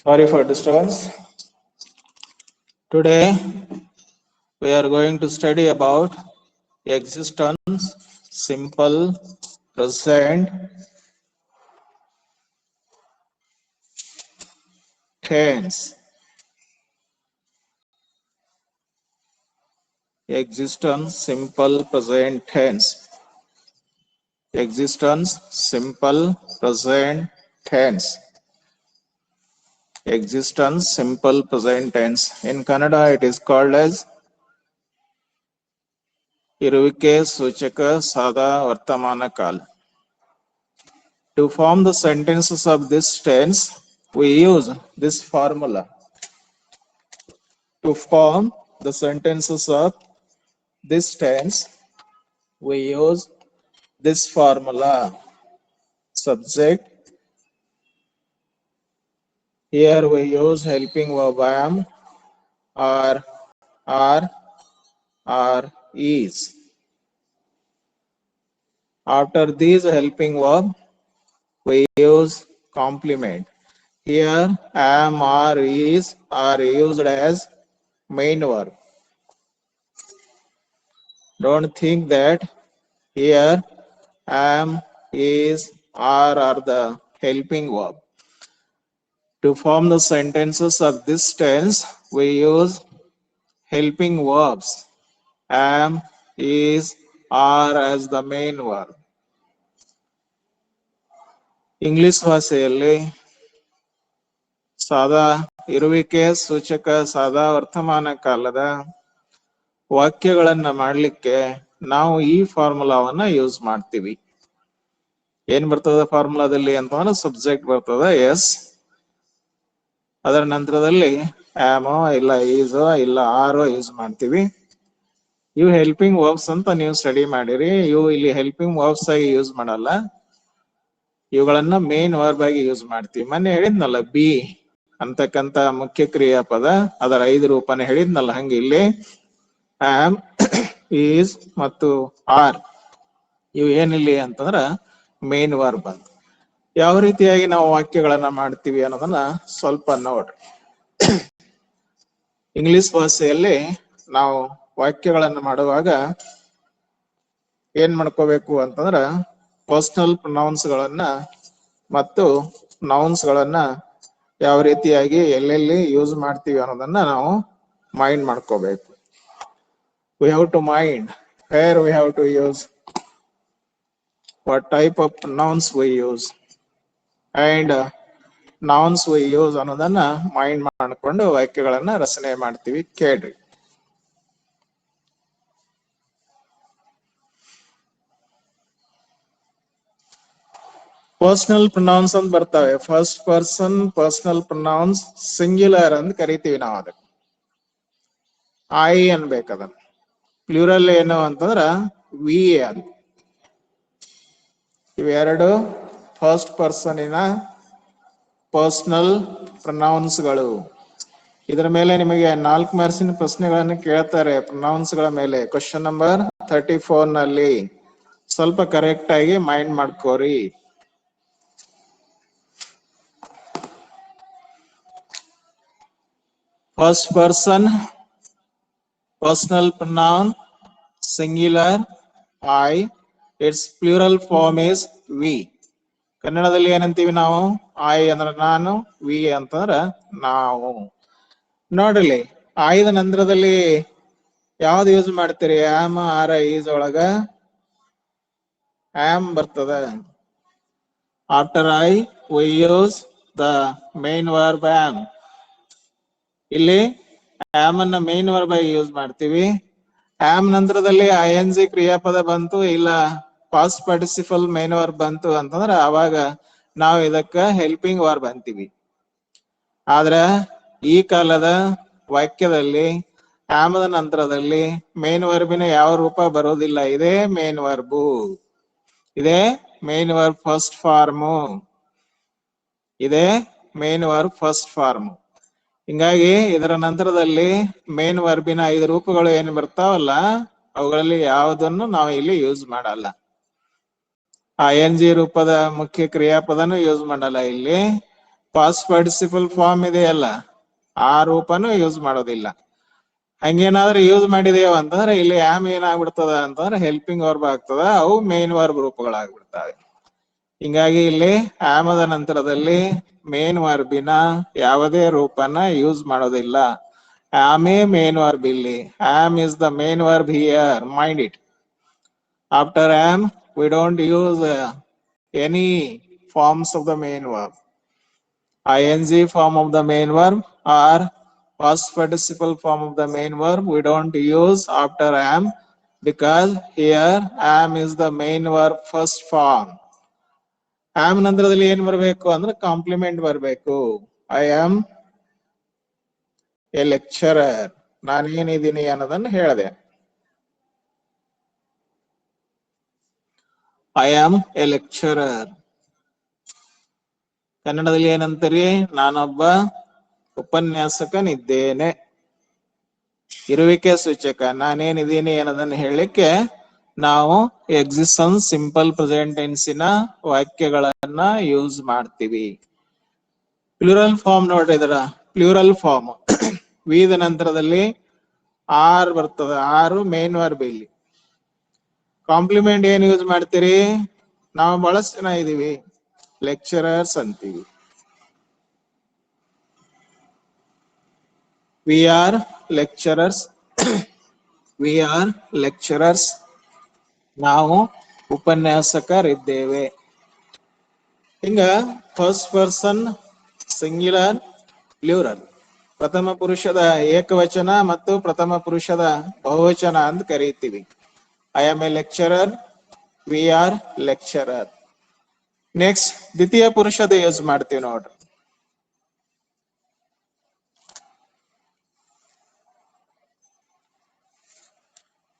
Sorry for disturbance. Today we are going to study about existence, simple, present, tense. Existence, simple, present tense. Existence, simple, present tense. Existence, simple, present tense. In Kannada, it is called as ಇರುವಿಕೆ ಸೂಚಕ ಸಾದಾ ವರ್ತಮಾನ ಕಾಲ. To form the sentences of this tense, we use this formula. To form the sentences of this tense, we use this formula. Subject. Here we use helping verb am, are, is. After these helping verb, we use complement. Here am, are used as main verb. Don't think that here am, is, are the helping verb. To form the sentences of this tense, we use helping verbs. Am, is, are as the main verb. English ಭಾಷೆಯಲ್ಲಿ ಸಾದಾ ಇರುವಿಕೆ ಸೂಚಕ ಸಾದಾ ವರ್ತಮಾನ ಕಾಲದ ವಾಕ್ಯಗಳನ್ನ ಮಾಡಲಿಕ್ಕೆ ನಾವು ಈ ಫಾರ್ಮುಲಾವನ್ನ ಯೂಸ್ ಮಾಡ್ತೀವಿ. ಏನ್ ಬರ್ತದ ಫಾರ್ಮುಲಾದಲ್ಲಿ ಅಂತಂದ್ರೆ ಸಬ್ಜೆಕ್ಟ್ ಬರ್ತದ ಎಸ್, ಅದರ ನಂತರದಲ್ಲಿ ಆಮೋ ಇಲ್ಲ ಈಸೋ ಇಲ್ಲ ಆರೋ ಯೂಸ್ ಮಾಡ್ತೀವಿ. ಇವು ಹೆಲ್ಪಿಂಗ್ ವರ್ಬ್ಸ್ ಅಂತ ನೀವು ಸ್ಟಡಿ ಮಾಡಿರಿ. ಇವು ಇಲ್ಲಿ ಹೆಲ್ಪಿಂಗ್ ವರ್ಬ್ಸ್ ಆಗಿ ಯೂಸ್ ಮಾಡಲ್ಲ, ಇವುಗಳನ್ನ ಮೇನ್ ವರ್ಬ್ ಆಗಿ ಯೂಸ್ ಮಾಡ್ತೀವಿ. ಮೊನ್ನೆ ಹೇಳಿದ್ನಲ್ಲ ಬಿ ಅಂತಕ್ಕಂತ ಮುಖ್ಯ ಕ್ರಿಯಾಪದ, ಅದರ 5 ರೂಪನ ಹೇಳಿದ್ನಲ್ಲ, ಹಂಗೆ ಇಲ್ಲಿ ಆಮ್, ಈಸ್ ಮತ್ತು ಆರ್ ಇವು ಏನಿಲ್ಲಿ ಅಂತಂದ್ರ ಮೇನ್ ವರ್ಬ್ ಅಂತ. ಯಾವ ರೀತಿಯಾಗಿ ನಾವು ವಾಕ್ಯಗಳನ್ನ ಮಾಡ್ತೀವಿ ಅನ್ನೋದನ್ನ ಸ್ವಲ್ಪ ನೋಡ್ರಿ. ಇಂಗ್ಲಿಷ್ ಭಾಷೆಯಲ್ಲಿ ನಾವು ವಾಕ್ಯಗಳನ್ನ ಮಾಡುವಾಗ ಏನ್ ಮಾಡ್ಕೋಬೇಕು ಅಂತಂದ್ರ ಪರ್ಸನಲ್ ಪ್ರೊನೌನ್ಸ್ ಗಳನ್ನ ಮತ್ತು ನೌನ್ಸ್ ಗಳನ್ನ ಯಾವ ರೀತಿಯಾಗಿ ಎಲ್ಲೆಲ್ಲಿ ಯೂಸ್ ಮಾಡ್ತೀವಿ ಅನ್ನೋದನ್ನ ನಾವು ಮೈಂಡ್ ಮಾಡ್ಕೋಬೇಕು. We have to mind where we have to use, what type of pronouns we use, and nouns we use ಅನ್ನೋದನ್ನ ಮೈಂಡ್ ಮಾಡ್ಕೊಂಡು ವಾಕ್ಯಗಳನ್ನ ರಚನೆ ಮಾಡ್ತೀವಿ. ಕೇಳ್ರಿ. ಪರ್ಸನಲ್ ಪ್ರೊನೌನ್ಸ್ ಅಂತ ಬರ್ತವೆ. First person personal pronouns singular ಅಂತ ಕರಿತೀವಿ ನಾವು. ಅದಕ್ಕೆ ಐ ಅನ್ಬೇಕದ. ಪ್ಲೂರಲ್ ಏನು ಅಂತಂದ್ರ ವಿ ಅಂತ. ಇವೆರಡು ಫಸ್ಟ್ ಪರ್ಸನಿನ ಪರ್ಸನಲ್ ಪ್ರೊನೌನ್ಸ್ ಗಳು. ಇದರ ಮೇಲೆ ನಿಮಗೆ 4 ಮಾರ್ಕ್ಸಿನ ಪ್ರಶ್ನೆಗಳನ್ನು ಕೇಳ್ತಾರೆ ಪ್ರೊನೌನ್ಸ್ ಗಳ ಮೇಲೆ. ಕ್ವಶನ್ ನಂಬರ್ 34 ನಲ್ಲಿ ಸ್ವಲ್ಪ ಕರೆಕ್ಟ್ ಆಗಿ mind ಮಾಡ್ಕೋರಿ. First person, personal pronoun, singular, I. Its plural form is we. ಕನ್ನಡದಲ್ಲಿ ಏನಂತೀವಿ ನಾವು? ಐ ಅಂದ್ರ ನಾನು, ವಿ ಅಂತಂದ್ರ ನಾವು. ನೋಡ್ರಿ, ಐದ ನಂತರದಲ್ಲಿ ಯಾವ್ದು ಯೂಸ್ ಮಾಡ್ತೀರಿ? ಆಮ್, ಆರ್, ಈಸ್ ಒಳಗ ಆಮ್ ಬರ್ತದ. After I we use the main verb am. ಇಲ್ಲಿ ಆಮ್ ಅನ್ನ ಮೇನ್ ವರ್ಬ್ ಆಗಿ ಯೂಸ್ ಮಾಡ್ತೀವಿ. ಆಮ್ ನಂತರದಲ್ಲಿ ING ಕ್ರಿಯಾಪದ ಬಂತು, ಇಲ್ಲ ಪಾಸ್ಟ್ ಪಾರ್ಟಿಸಿಪಲ್ ಮೇನ್ ವರ್ಬ್ ಬಂತು ಅಂತಂದ್ರ ಅವಾಗ ನಾವು ಇದಕ್ಕ ಹೆಲ್ಪಿಂಗ್ ವರ್ಬ್ ಅಂತೀವಿ. ಆದ್ರ ಈ ಕಾಲದ ವಾಕ್ಯದಲ್ಲಿ ಆಮದ ನಂತರದಲ್ಲಿ ಮೇನ್ ವರ್ಬಿನ ಯಾವ ರೂಪ ಬರೋದಿಲ್ಲ. ಇದೇ ಮೇನ್ ವರ್ಬು, ಇದೇ ಮೇನ್ ವರ್ಬ್ ಫಸ್ಟ್ ಫಾರ್ಮು, ಇದೇ ಮೇನ್ ವರ್ಬ್ ಫಸ್ಟ್ ಫಾರ್ಮು. ಹಿಂಗಾಗಿ ಇದರ ನಂತರದಲ್ಲಿ ಮೇನ್ ವರ್ಬಿನ 5 ರೂಪಗಳು ಏನು ಬರ್ತಾವಲ್ಲ, ಅವುಗಳಲ್ಲಿ ಯಾವುದನ್ನು ನಾವು ಇಲ್ಲಿ ಯೂಸ್ ಮಾಡಲ್ಲ. ING ರೂಪದ ಮುಖ್ಯ ಕ್ರಿಯಾಪದನು ಯೂಸ್ ಮಾಡಲ್ಲ ಇಲ್ಲಿ. ಪಾಸ್ಟ್ ಪಾರ್ಟಿಸಿಪಲ್ ಫಾರ್ಮ್ ಇದೆಯಲ್ಲ ಆ ರೂಪನು ಯೂಸ್ ಮಾಡೋದಿಲ್ಲ. ಹಂಗೇನಾದ್ರೂ ಯೂಸ್ ಮಾಡಿದೇವ ಅಂತಂದ್ರೆ ಇಲ್ಲಿ ಆಮ್ ಏನಾಗ್ಬಿಡ್ತದ ಅಂತಂದ್ರೆ ಹೆಲ್ಪಿಂಗ್ ವರ್ಬ್ ಆಗ್ತದ, ಅವು ಮೇನ್ ವರ್ಬ್ ರೂಪಗಳಾಗ್ಬಿಡ್ತಾವೆ. ಹಿಂಗಾಗಿ ಇಲ್ಲಿ ಆಮದ ನಂತರದಲ್ಲಿ ಮೇನ್ ವರ್ಬಿನ ಯಾವುದೇ ರೂಪನ ಯೂಸ್ ಮಾಡೋದಿಲ್ಲ. ಆಮೇ ಮೇನ್ ವರ್ಬ್ ಇಲ್ಲಿ. Am is the main verb here, mind it. After am we don't use any forms of the main verb. ing form of the main verb or past participle form of the main verb we don't use after am, because here am is the main verb first form. am ನಂತರದಲ್ಲಿ ಏನ್ ಬರಬೇಕು ಅಂದ್ರೆ compliment ಬರಬೇಕು. I am a lecturer, ನಾನೇನಿದ್ದೀನಿ ಅನ್ನೋದನ್ನು ಹೇಳಿದೆ. I am a lecturer. ಕನ್ನಡದಲ್ಲಿ ಏನಂತೀರಿ? ನಾನೊಬ್ಬ ಉಪನ್ಯಾಸಕನಿದ್ದೇನೆ. ಇರುವಿಕೆ ಸೂಚಕ ನಾನೇನಿದ್ದೀನಿ ಅನ್ನೋದನ್ನು ಹೇಳಲಿಕ್ಕೆ ನಾವು ಎಕ್ಸಿಸ್ಟೆನ್ಸ್ ಸಿಂಪಲ್ ಪ್ರೆಸೆಂಟ್ ಟೆನ್ಸಿನ ವಾಕ್ಯಗಳನ್ನ ಯೂಸ್ ಮಾಡ್ತೀವಿ. ಪ್ಲೂರಲ್ ಫಾರ್ಮ್ ನೋಡಿದ್ರ, ಪ್ಲೂರಲ್ ಫಾರ್ಮ್ ವಿದ ನಂತರದಲ್ಲಿ ಆರ್ ಬರ್ತದ. ಆರು ಮೇನ್ ವರ್ಬ್. ಇಲ್ಲಿ ಕಾಂಪ್ಲಿಮೆಂಟ್ ಏನ್ ಯೂಸ್ ಮಾಡ್ತೀರಿ? ನಾವು ಬಹಳಷ್ಟು ಜನ ಇದೀವಿ, ಲೆಕ್ಚರರ್ಸ್ ಅಂತೀವಿ. We are lecturers. We are lecturers. ನಾವು ಉಪನ್ಯಾಸಕರಿದ್ದೇವೆ. ಹಿಂಗ ಫಸ್ಟ್ ಪರ್ಸನ್ ಸಿಂಗ್ಯುಲರ್, ಪ್ಲೂರಲ್, ಪ್ರಥಮ ಪುರುಷದ ಏಕವಚನ ಮತ್ತು ಪ್ರಥಮ ಪುರುಷದ ಬಹುವಚನ ಅಂತ ಕರೀತೀವಿ. I am a lecturer, we are lecturer. Next ದ್ವಿತೀಯ ಪುರುಷದ ಯೂಸ್ ಮಾಡ್ತೀವಿ ನೋಡ್ರಿ.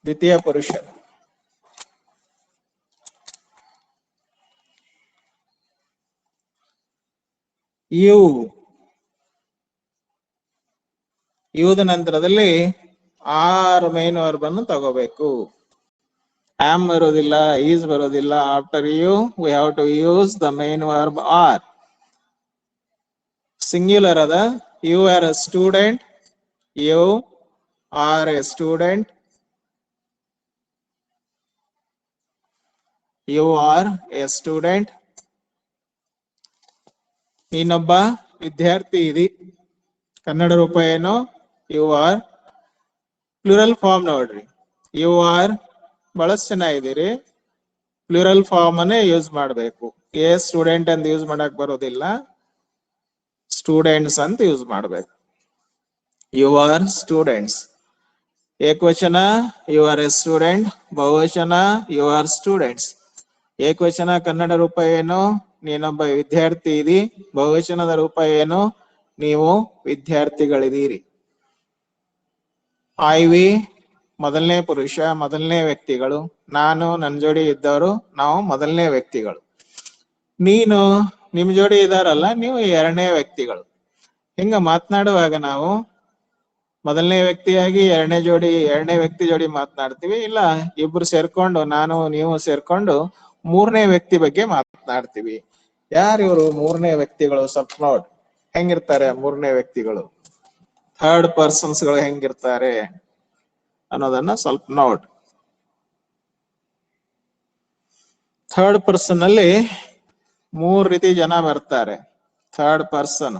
ದ್ವಿತೀಯ ಪುರುಷ ಯು. ಯುದ ನಂತರದಲ್ಲಿ ಆರ್ ಮೇನ್ ವರ್ಬ್ ಅನ್ನು ತಗೋಬೇಕು. ಆಮ್ ಬರೋದಿಲ್ಲ, ಈಸ್ ಬರೋದಿಲ್ಲ. After you we have to use the main verb are. Singular ಅದ. You are a student, you are a student, you are a student. ನೀನೊಬ್ಬ ವಿದ್ಯಾರ್ಥಿ ಇದಿ. ಕನ್ನಡ ರೂಪ ಏನು? You are. ಪ್ಲೂರಲ್ ಫಾರ್ಮ್ ನೋಡ್ರಿ, ಯು ಆರ್. ಬಹಳಷ್ಟು ಜನ ಇದ್ದೀರಿ, ಪ್ಲೂರಲ್ ಫಾರ್ಮ್ ಅನ್ನೇ ಯೂಸ್ ಮಾಡಬೇಕು. ಎ ಸ್ಟೂಡೆಂಟ್ ಅಂತ ಯೂಸ್ ಮಾಡಕ್ ಬರೋದಿಲ್ಲ, ಸ್ಟೂಡೆಂಟ್ಸ್ ಅಂತ ಯೂಸ್ ಮಾಡ್ಬೇಕು. You are students. ಏಕವಚನ ಯು ಆರ್ ಎ ಸ್ಟೂಡೆಂಟ್, ಬಹುವಚನ ಯು ಆರ್ ಸ್ಟೂಡೆಂಟ್ಸ್. ಏಕವಚನ ಕನ್ನಡ ರೂಪ ಏನು? ನೀನೊಬ್ಬ ವಿದ್ಯಾರ್ಥಿ ಇದಿ. ಬಹುವಚನದ ರೂಪ ಏನು? ನೀವು ವಿದ್ಯಾರ್ಥಿಗಳಿದ್ದೀರಿ. ಐ ವಿ ಮೊದಲನೇ ಪುರುಷ, ಮೊದಲನೇ ವ್ಯಕ್ತಿಗಳು. ನಾನು, ನನ್ನ ಜೋಡಿ ಇದ್ದವರು, ನಾವು ಮೊದಲನೇ ವ್ಯಕ್ತಿಗಳು. ನೀನು, ನಿಮ್ ಜೋಡಿ ಇದಾರಲ್ಲ, ನೀವು ಎರಡನೇ ವ್ಯಕ್ತಿಗಳು. ಹಿಂಗ ಮಾತನಾಡುವಾಗ ನಾವು ಮೊದಲನೇ ವ್ಯಕ್ತಿಯಾಗಿ ಎರಡನೇ ವ್ಯಕ್ತಿ ಜೋಡಿ ಮಾತನಾಡ್ತೀವಿ. ಇಲ್ಲ ಇಬ್ರು ಸೇರ್ಕೊಂಡು, ನಾನು ನೀವು ಸೇರ್ಕೊಂಡು ಮೂರನೇ ವ್ಯಕ್ತಿ ಬಗ್ಗೆ ಮಾತನಾಡ್ತೀವಿ. ಯಾರು ಇವರು ಮೂರನೇ ವ್ಯಕ್ತಿಗಳು? ಸ್ವಲ್ಪ ನೋಡ್ ಹೆಂಗಿರ್ತಾರೆ ಮೂರನೇ ವ್ಯಕ್ತಿಗಳು, ಥರ್ಡ್ ಪರ್ಸನ್ಸ್ ಗಳು ಹೆಂಗಿರ್ತಾರೆ ಅನ್ನೋದನ್ನ ಸ್ವಲ್ಪ ನೋಡ್. ಥರ್ಡ್ ಪರ್ಸನ್ ಅಲ್ಲಿ ಮೂರ್ ರೀತಿ ಜನ ಬರ್ತಾರೆ. ಥರ್ಡ್ ಪರ್ಸನ್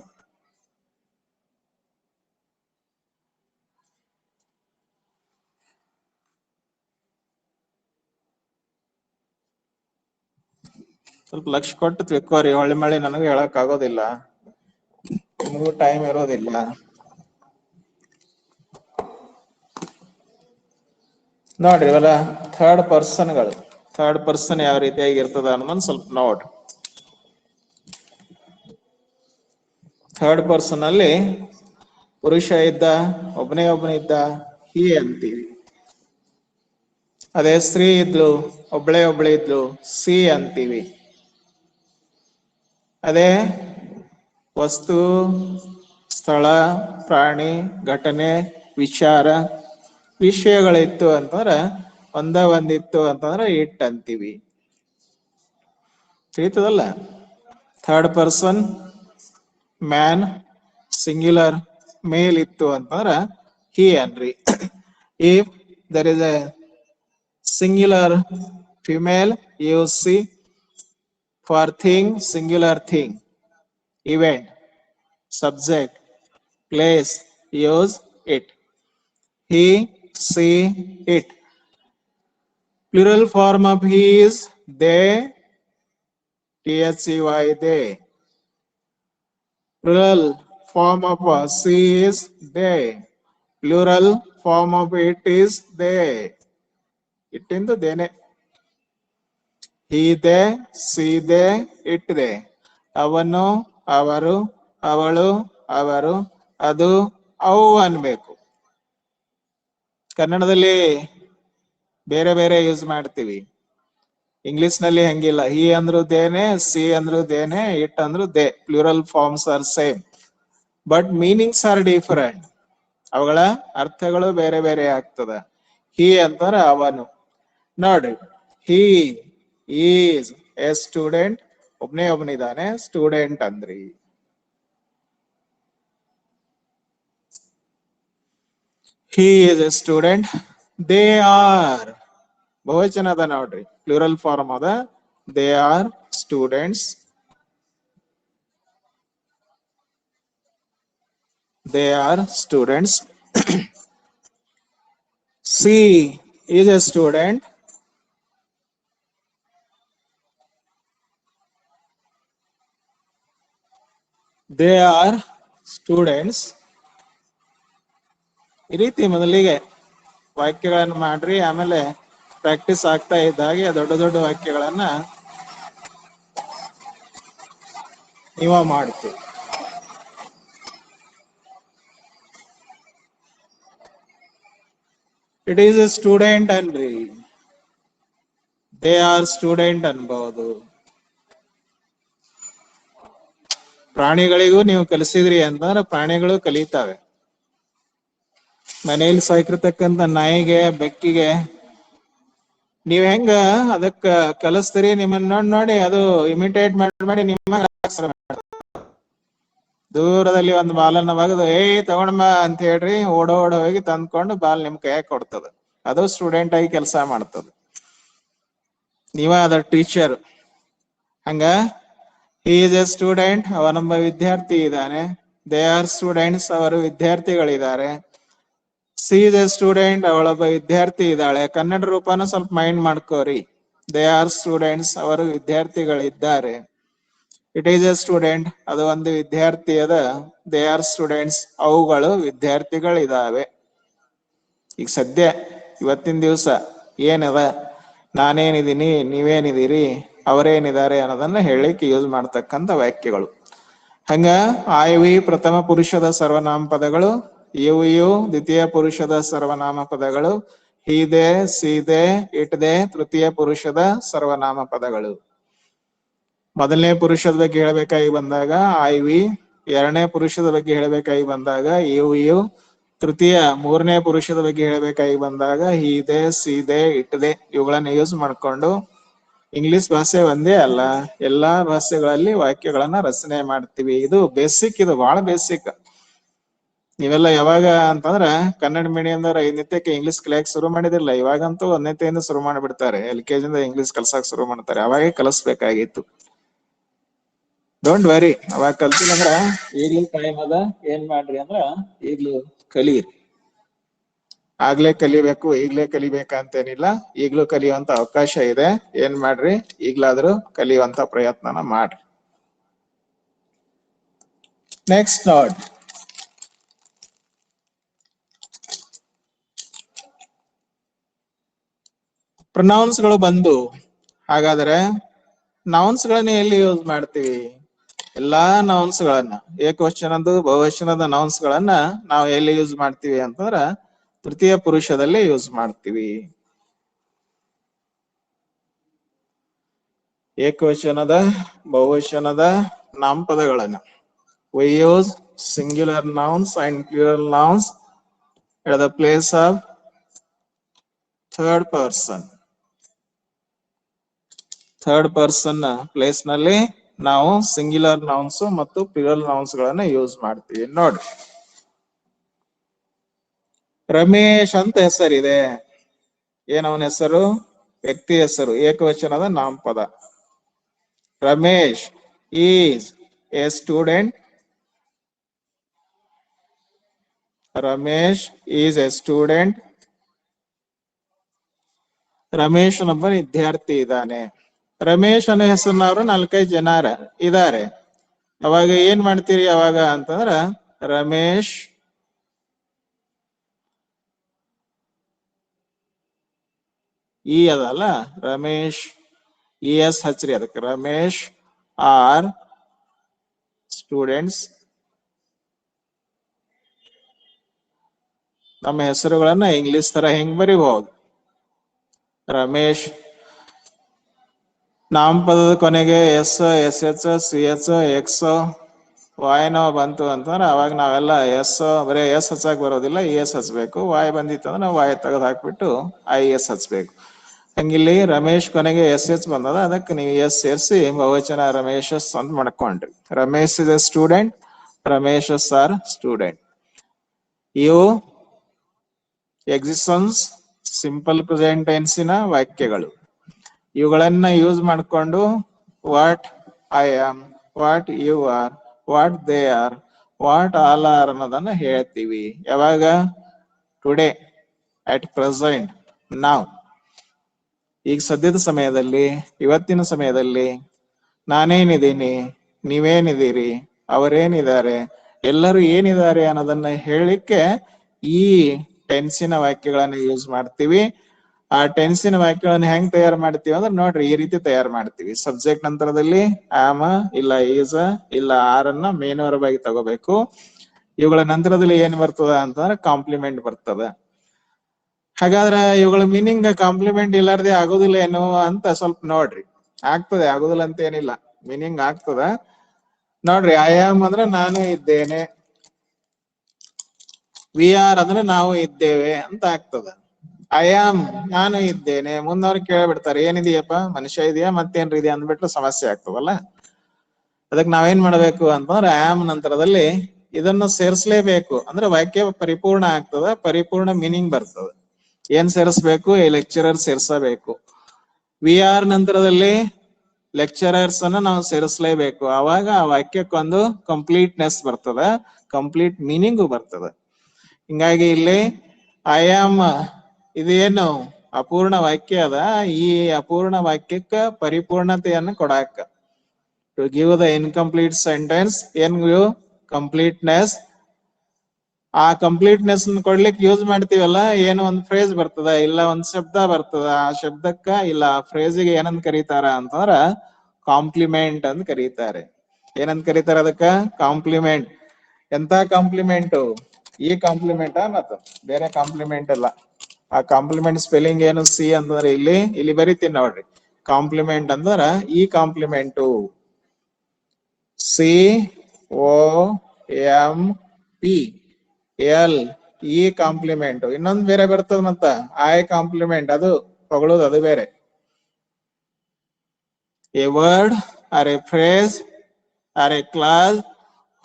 ಸ್ವಲ್ಪ ಲಕ್ಷ ಕೊಟ್ಟು ತಿಳ್ಕೋರಿ. ಹೊಳ್ಳಿ ಮಳ್ಳಿ ನನಗೆ ಹೇಳಕ್ ಆಗೋದಿಲ್ಲ, ನಿಮಗೂ ಟೈಮ್ ಇರೋದಿಲ್ಲ. ನೋಡ್ರಿ ಇವೆಲ್ಲ ಥರ್ಡ್ ಪರ್ಸನ್ಗಳು. ಥರ್ಡ್ ಪರ್ಸನ್ ಯಾವ ರೀತಿಯಾಗಿ ಇರ್ತದ ಅನ್ನೋದನ್ನ ಸ್ವಲ್ಪ ನೋಡ್. ಥರ್ಡ್ ಪರ್ಸನ್ ಅಲ್ಲಿ ಪುರುಷ ಇದ್ದ, ಒಬ್ಬನೇ ಇದ್ದ, ಹಿ ಅಂತೀವಿ. ಅದೇ ಸ್ತ್ರೀ ಇದ್ಲು, ಒಬ್ಳೆ ಇದ್ಲು, ಸಿ ಅಂತೀವಿ. ಅದೇ ವಸ್ತು, ಸ್ಥಳ, ಪ್ರಾಣಿ, ಘಟನೆ, ವಿಚಾರ, ವಿಷಯಗಳಿತ್ತು ಅಂತಂದ್ರ ಒಂದಿತ್ತು ಅಂತಂದ್ರ ಇಟ್ ಅಂತೀವಿ. ತಿಳಿತದಲ್ಲ? Third person man singular male ಇತ್ತು ಅಂತಂದ್ರ ಹಿ ಅನ್ರಿ. If there is a singular female, use she. For thing, singular thing. Event, subject, place, use it. He, she, it. Plural form of he is they, they. They. Plural form of she is they. Plural form of it is they. It into they. He they, she they, it they. ಅವನು, ಅವರು, ಅವಳು, ಅವರು, ಅದು, ಅವು ಅನ್ಬೇಕು. ಕನ್ನಡದಲ್ಲಿ ಬೇರೆ ಬೇರೆ ಯೂಸ್ ಮಾಡ್ತೀವಿ, ಇಂಗ್ಲಿಷ್ ನಲ್ಲಿ ಹಂಗಿಲ್ಲ. ಹಿ ಅಂದ್ರು ದೇನೆ, ಸಿ ಅಂದ್ರು ದೇನೆ, ಇಟ್ ಅಂದ್ರು they. Plural forms are same but meanings are different. ಅವುಗಳ ಅರ್ಥಗಳು ಬೇರೆ ಬೇರೆ ಆಗ್ತದ. ಹಿ ಅಂತಾರ ಅವನು. ನೋಡ್ರಿ, ಹಿ ಈಸ್ ಎ ಸ್ಟೂಡೆಂಟ್, ಒಬ್ನಿದಾನೆ ಸ್ಟೂಡೆಂಟ್ ಅಂದ್ರಿ. He is a student. They are ಬಹುವಚನ ಅದ ನೋಡ್ರಿ, ಪ್ಲೂರಲ್ ಫಾರ್ಮ್ ಅದ. They are students. They are students. She is a student. They are students. ಈ ರೀತಿ ಮೊದಲಿಗೆ ವಾಕ್ಯಗಳನ್ನು ಮಾಡ್ರಿ, ಆಮೇಲೆ ಪ್ರಾಕ್ಟೀಸ್ ಆಗ್ತಾ ಇದ್ದ ಹಾಗೆ ದೊಡ್ಡ ದೊಡ್ಡ ವಾಕ್ಯಗಳನ್ನ ನೀವ ಮಾಡ್ತೀವಿ. ಇಟ್ ಈಸ್ ಎ ಸ್ಟೂಡೆಂಟ್ ಅನ್ರಿ, ದೇ ಆರ್ ಸ್ಟೂಡೆಂಟ್ ಅನ್ಬಹುದು. ಪ್ರಾಣಿಗಳಿಗೂ ನೀವು ಕಲಿಸಿದ್ರಿ ಅಂತಂದ್ರೆ ಪ್ರಾಣಿಗಳು ಕಲಿತಾವೆ. ಮನೆಯಲ್ಲಿ ಸಾಕಿರ್ತಕ್ಕಂಥ ನಾಯಿಗೆ, ಬೆಕ್ಕಿಗೆ ನೀವ್ ಹೆಂಗ ಅದಕ್ಕ ಕಲಿಸ್ತೀರಿ, ನಿಮ್ಮನ್ನ ನೋಡಿ ಅದು ಇಮಿಟೇಟ್ ಮಾಡಿ ನಿಮ್ಮ ದೂರದಲ್ಲಿ ಒಂದು ಬಾಲನ್ನ ಒಗೆದು ತಗೊಂಡ್ಬ ಅಂತ ಹೇಳ್ರಿ, ಓಡೋ ಹೋಗಿ ತಂದ್ಕೊಂಡು ಬಾಲ್ ನಿಮ್ ಕೈಯಾಗ ಕೊಡ್ತದ. ಅದು ಸ್ಟೂಡೆಂಟ್ ಆಗಿ ಕೆಲಸ ಮಾಡ್ತದ. ನೀವ ಅದ ಟೀಚರ್. ಹಂಗ ಹಿ ಈಸ್ ಎ ಸ್ಟೂಡೆಂಟ್, ಅವನೊಬ್ಬ ವಿದ್ಯಾರ್ಥಿ ಇದ್ದಾನೆ. ದೇ ಆರ್ ಸ್ಟೂಡೆಂಟ್ಸ್, ಅವರು ವಿದ್ಯಾರ್ಥಿಗಳಿದ್ದಾರೆ. ಸಿ ಇಸ್ ಎ ಸ್ಟೂಡೆಂಟ್, ಅವಳೊಬ್ಬ ವಿದ್ಯಾರ್ಥಿ ಇದ್ದಾಳೆ. ಕನ್ನಡ ರೂಪನ ಸ್ವಲ್ಪ ಮೈಂಡ್ ಮಾಡ್ಕೋರಿ. ದೇ ಆರ್ ಸ್ಟೂಡೆಂಟ್ಸ್, ಅವರು ವಿದ್ಯಾರ್ಥಿಗಳಿದ್ದಾರೆ. ಇಟ್ ಈಸ್ ಎ ಸ್ಟೂಡೆಂಟ್, ಅದು ಒಂದು ವಿದ್ಯಾರ್ಥಿ ಅದ. ದೇ ಆರ್ ಸ್ಟೂಡೆಂಟ್ಸ್, ಅವುಗಳು ವಿದ್ಯಾರ್ಥಿಗಳಿದಾವೆ. ಈಗ ಸದ್ಯ ಇವತ್ತಿನ ದಿವಸ ಏನದ, ನಾನೇನಿದ್ದೀನಿ, ನೀವೇನಿದ್ದೀರಿ, ಅವರೇನಿದ್ದಾರೆ ಅನ್ನೋದನ್ನ ಹೇಳಿಕ್ಕೆ ಯೂಸ್ ಮಾಡ್ತಕ್ಕಂಥ ವಾಕ್ಯಗಳು. ಹಂಗ ಆಯವಿ ಪ್ರಥಮ ಪುರುಷದ ಸರ್ವನಾಮ ಪದಗಳು, ಇವು ದ್ವಿತೀಯ ಪುರುಷದ ಸರ್ವನಾಮ ಪದಗಳು, ಹೀದೆ, ಸೀದೆ, ಇಟ್ದೆ ತೃತೀಯ ಪುರುಷದ ಸರ್ವನಾಮ ಪದಗಳು. ಮೊದಲನೇ ಪುರುಷದ ಬಗ್ಗೆ ಹೇಳ್ಬೇಕಾಗಿ ಬಂದಾಗ ಆಯ್ವಿ, ಎರಡನೇ ಪುರುಷದ ಬಗ್ಗೆ ಹೇಳ್ಬೇಕಾಗಿ ಬಂದಾಗ ಇವು, ತೃತೀಯ ಮೂರನೇ ಪುರುಷದ ಬಗ್ಗೆ ಹೇಳ್ಬೇಕಾಗಿ ಬಂದಾಗ ಹೀದೆ, ಸೀದೆ, ಇಟ್ದೆ ಇವುಗಳನ್ನ ಯೂಸ್ ಮಾಡ್ಕೊಂಡು ಇಂಗ್ಲಿಷ್ ಭಾಷೆ ಒಂದೇ ಅಲ್ಲ, ಎಲ್ಲಾ ಭಾಷೆಗಳಲ್ಲಿ ವಾಕ್ಯಗಳನ್ನ ರಚನೆ ಮಾಡ್ತೀವಿ. ಇದು ಬೇಸಿಕ್, ಇದು ಬಹಳ ಬೇಸಿಕ್. ನೀವೆಲ್ಲ ಯಾವಾಗ ಅಂತಂದ್ರ ಕನ್ನಡ ಮೀಡಿಯಂದವ್ರ ಐದನೇತಕ್ಕೆ ಇಂಗ್ಲಿಷ್ ಕಲಿಯಕ್ ಶುರು ಮಾಡಿದಿಲ್ಲ. ಇವಾಗಂತೂ ಒಂದನೇತೆಯಿಂದ ಶುರು ಮಾಡಿಬಿಡ್ತಾರೆ, LKG ಇಂಗ್ಲಿಷ್ ಕಲ್ಸಕ್ ಶುರು ಮಾಡ್ತಾರೆ. ಅವಾಗೇ ಕಲಿಸ್ಬೇಕಾಗಿತ್ತು. ಡೋಂಟ್ ವರಿ, ಅವಾಗ ಕಲ್ತಿಲ್ಲ ಅಂದ್ರ ಈಗ್ಲೂ ಟೈಮ್ ಅದ. ಏನ್ ಮಾಡ್ರಿ ಅಂದ್ರ ಈಗ್ಲೂ ಕಲೀರಿ. ಆಗ್ಲೇ ಕಲಿಬೇಕು, ಈಗ್ಲೇ ಕಲಿಬೇಕಂತೇನಿಲ್ಲ. ಈಗ್ಲೂ ಕಲಿಯುವಂತ ಅವಕಾಶ ಇದೆ. ಏನ್ ಮಾಡ್ರಿ, ಈಗ್ಲಾದ್ರೂ ಕಲಿಯುವಂತ ಪ್ರಯತ್ನನ ಮಾಡ್ರಿ. ನೆಕ್ಸ್ಟ್ ನೋಡ್, ಪ್ರೊನೌನ್ಸ್ ಗಳು ಬಂದು. ಹಾಗಾದ್ರೆ ನೌನ್ಸ್ ಗಳನ್ನ ಎಲ್ಲಿ ಯೂಸ್ ಮಾಡ್ತೀವಿ? ಎಲ್ಲಾ ನೌನ್ಸ್ ಗಳನ್ನ, ಏಕವಚನದ ಬಹುವಚನದ ನೌನ್ಸ್ ಗಳನ್ನ ನಾವು ಎಲ್ಲಿ ಯೂಸ್ ಮಾಡ್ತೀವಿ ಅಂತಂದ್ರ ತೃತೀಯ ಪುರುಷದಲ್ಲಿ ಯೂಸ್ ಮಾಡ್ತೀವಿ. ಏಕವಚನದ ಬಹುವಚನದ ನಾಮಪದಗಳನ್ನ we use singular nouns and plural nouns at the place of third person. Third person place ನಲ್ಲಿ ನಾವು ಸಿಂಗ್ಯುಲರ್ ನೌನ್ಸ್ ಮತ್ತು ಪ್ಲೂರಲ್ ನೌನ್ಸ್ ಗಳನ್ನ ಯೂಸ್ ಮಾಡ್ತೀವಿ. ನೋಡ್ರಿ, ರಮೇಶ್ ಅಂತ ಹೆಸರಿದೆ. ಏನವನ ಹೆಸರು? ವ್ಯಕ್ತಿ ಹೆಸರು, ಏಕವಚನದ ನಾಮಪದ. Ramesh is a student. Ramesh is a student. Ramesh ಒಬ್ಬ ವಿದ್ಯಾರ್ಥಿ ಇದ್ದಾನೆ. ರಮೇಶ್ ಅನ್ನೋ ಹೆಸರಿನವರು 4-5 ಜನ ಇದಾರೆ. ಅವಾಗ ಏನ್ ಮಾಡ್ತೀರಿ ಅವಾಗ ಅಂತಂದ್ರ, ರಮೇಶ್ ಈ ಅದಲ್ಲ, ರಮೇಶ್ ES ಹಚ್ರಿ ಅದಕ್ಕೆ. Ramesh R students. ನಮ್ಮ ಹೆಸರುಗಳನ್ನ ಇಂಗ್ಲಿಷ್ ತರ ಹೆಂಗ್ ಬರಿಬಹುದು? ರಮೇಶ್ ನಾಮಪದದ ಕೊನೆಗೆ SH CH X ವಾಯ್ನೋ ಬಂತು ಅಂತಂದ್ರೆ ಅವಾಗ ನಾವೆಲ್ಲ ಬರೀ S ಹಚ್ಚಾಕ್ ಬರೋದಿಲ್ಲ, ES ಹಚ್ಬೇಕು. ವಾಯ್ ಬಂದಿತ್ತು ಅಂದ್ರೆ ನಾವು ವಾಯ್ ತೆಗೆದು ಹಾಕ್ಬಿಟ್ಟು IS ಹಚ್ಬೇಕು. ಹಂಗಿಲ್ಲಿ ರಮೇಶ್ ಕೊನೆಗೆ SH ಬಂದದ, ಅದಕ್ಕೆ ನೀವು S ಸೇರಿಸಿ ಬಹುವಚನ ರಮೇಶಸ್ ಅಂತ ಮಾಡ್ಕೊಂಡ್ರಿ. Ramesh is a student, Rameshes are student. ಇವು ಎಕ್ಸಿಸ್ಟೆನ್ಸ್ ಸಿಂಪಲ್ ಪ್ರೆಸೆಂಟ್ ಟೆನ್ಸಿನ ವಾಕ್ಯಗಳು. ಇವುಗಳನ್ನ ಯೂಸ್ ಮಾಡಿಕೊಂಡು what I am, what you are, what they are, what all are ಅನ್ನೋದನ್ನ ಹೇಳ್ತೀವಿ. ಯಾವಾಗ? ಟುಡೇ, ಅಟ್ ಪ್ರೆಸೆಂಟ್, ನಾವ್. ಈಗ ಸದ್ಯದ ಸಮಯದಲ್ಲಿ, ಇವತ್ತಿನ ಸಮಯದಲ್ಲಿ ನಾನೇನಿದ್ದೀನಿ, ನೀವೇನಿದ್ದೀರಿ, ಅವರೇನಿದ್ದಾರೆ, ಎಲ್ಲರೂ ಏನಿದ್ದಾರೆ ಅನ್ನೋದನ್ನ ಹೇಳಲಿಕ್ಕೆ ಈ ಟೆನ್ಸಿನ ವಾಕ್ಯಗಳನ್ನ ಯೂಸ್ ಮಾಡ್ತೀವಿ. ಆ ಟೆನ್ಸಿನ ವಾಕ್ಯಗಳನ್ನ ಹೆಂಗ್ ತಯಾರು ಮಾಡ್ತೀವಿ ಅಂದ್ರೆ ನೋಡ್ರಿ, ಈ ರೀತಿ ತಯಾರು ಮಾಡ್ತೀವಿ. ಸಬ್ಜೆಕ್ಟ್ ನಂತರದಲ್ಲಿ ಆಮ ಇಲ್ಲ ಈಸ್ ಇಲ್ಲ ಆರ್ ಅನ್ನ ಮೇನ್ ವರ್ಬ್ ಆಗಿ ತಗೋಬೇಕು. ಇವುಗಳ ನಂತರದಲ್ಲಿ ಏನ್ ಬರ್ತದ ಅಂತಂದ್ರೆ ಕಾಂಪ್ಲಿಮೆಂಟ್ ಬರ್ತದ. ಹಾಗಾದ್ರೆ ಇವುಗಳ ಮೀನಿಂಗ್ ಕಾಂಪ್ಲಿಮೆಂಟ್ ಇಲ್ಲಾರ್ದೆ ಆಗೋದಿಲ್ಲ ಏನು ಅಂತ ಸ್ವಲ್ಪ ನೋಡ್ರಿ. ಆಗ್ತದೆ, ಆಗೋದಿಲ್ಲ ಅಂತ ಏನಿಲ್ಲ, ಮೀನಿಂಗ್ ಆಗ್ತದ. ನೋಡ್ರಿ, ಐ ಆಮ್ ಅಂದ್ರೆ ನಾನು ಇದ್ದೇನೆ, ವಿ ಆರ್ ಅಂದ್ರೆ ನಾವು ಇದ್ದೇವೆ ಅಂತ ಆಗ್ತದ. ಐ ಆಮ್ ನಾನು ಇದ್ದೇನೆ, ಮುಂದವ್ರು ಕೇಳ್ಬಿಡ್ತಾರೆ ಏನಿದೆಯಪ್ಪ, ಮನುಷ್ಯ ಇದೆಯಾ ಮತ್ತೇನ್ರಿ ಇದೆಯಾ ಅಂದ್ಬಿಟ್ರೆ ಸಮಸ್ಯೆ ಆಗ್ತದಲ್ಲ. ಅದಕ್ಕೆ ನಾವೇನ್ ಮಾಡ್ಬೇಕು ಅಂತಂದ್ರೆ ಆಮ್ ನಂತರದಲ್ಲಿ ಇದನ್ನು ಸೇರಿಸಲೇಬೇಕು. ಅಂದ್ರೆ ವಾಕ್ಯ ಪರಿಪೂರ್ಣ ಆಗ್ತದ, ಪರಿಪೂರ್ಣ ಮೀನಿಂಗ್ ಬರ್ತದ. ಏನ್ ಸೇರಿಸ್ಬೇಕು? ಈ ಲೆಕ್ಚರರ್ ಸೇರ್ಸಬೇಕು. ವಿ ಆರ್ ನಂತರದಲ್ಲಿ ಲೆಕ್ಚರರ್ಸ್ ಅನ್ನ ನಾವು ಸೇರಿಸಲೇಬೇಕು. ಅವಾಗ ಆ ವಾಕ್ಯಕ್ಕೊಂದು ಕಂಪ್ಲೀಟ್ನೆಸ್ ಬರ್ತದ, ಕಂಪ್ಲೀಟ್ ಮೀನಿಂಗು ಬರ್ತದ. ಹಿಂಗಾಗಿ ಇಲ್ಲಿ ಐ ಆಮ್ ಇದೇನು ಅಪೂರ್ಣ ವಾಕ್ಯ ಅದ. ಈ ಅಪೂರ್ಣ ವಾಕ್ಯಕ್ಕ ಪರಿಪೂರ್ಣತೆಯನ್ನು ಕೊಡಾಕ, to give the incomplete sentence, ಏನ್ ಗಿವ್ ಕಂಪ್ಲೀಟ್ನೆಸ್. ಆ ಕಂಪ್ಲೀಟ್ನೆಸ್ ಕೊಡ್ಲಿಕ್ಕೆ ಯೂಸ್ ಮಾಡ್ತೀವಲ್ಲ, ಏನು ಒಂದ್ ಫ್ರೇಸ್ ಬರ್ತದ, ಇಲ್ಲ ಒಂದ್ ಶಬ್ದ ಬರ್ತದ. ಆ ಶಬ್ದಕ್ಕ ಇಲ್ಲ ಆ ಫ್ರೇಜಿಗೆ ಏನಂತ ಕರೀತಾರ ಅಂತಂದ್ರ ಕಾಂಪ್ಲಿಮೆಂಟ್ ಅಂತ ಕರೀತಾರೆ. ಏನಂತ ಕರೀತಾರ ಅದಕ್ಕ? ಕಾಂಪ್ಲಿಮೆಂಟ್. ಎಂತ ಕಾಂಪ್ಲಿಮೆಂಟು? ಈ ಕಾಂಪ್ಲಿಮೆಂಟ್ ಮತ್ತ ಬೇರೆ ಕಾಂಪ್ಲಿಮೆಂಟ್ ಅಲ್ಲ. ಆ ಕಾಂಪ್ಲಿಮೆಂಟ್ ಸ್ಪೆಲ್ಲಿಂಗ್ ಏನು? ಸಿ ಅಂತಂದ್ರೆ ಇಲ್ಲಿ ಬರಿತೀನಿ ನೋಡ್ರಿ. ಕಾಂಪ್ಲಿಮೆಂಟ್ ಅಂದ್ರ ಈ ಕಾಂಪ್ಲಿಮೆಂಟು, COMPL, ಈ ಕಾಂಪ್ಲಿಮೆಂಟ್. ಇನ್ನೊಂದು ಬೇರೆ ಬರ್ತದ ಮತ್ತ, ಐ ಕಾಂಪ್ಲಿಮೆಂಟ್, ಅದು ಹೊಗಳೋದು, ಅದು ಬೇರೆ. A word or a phrase or a clause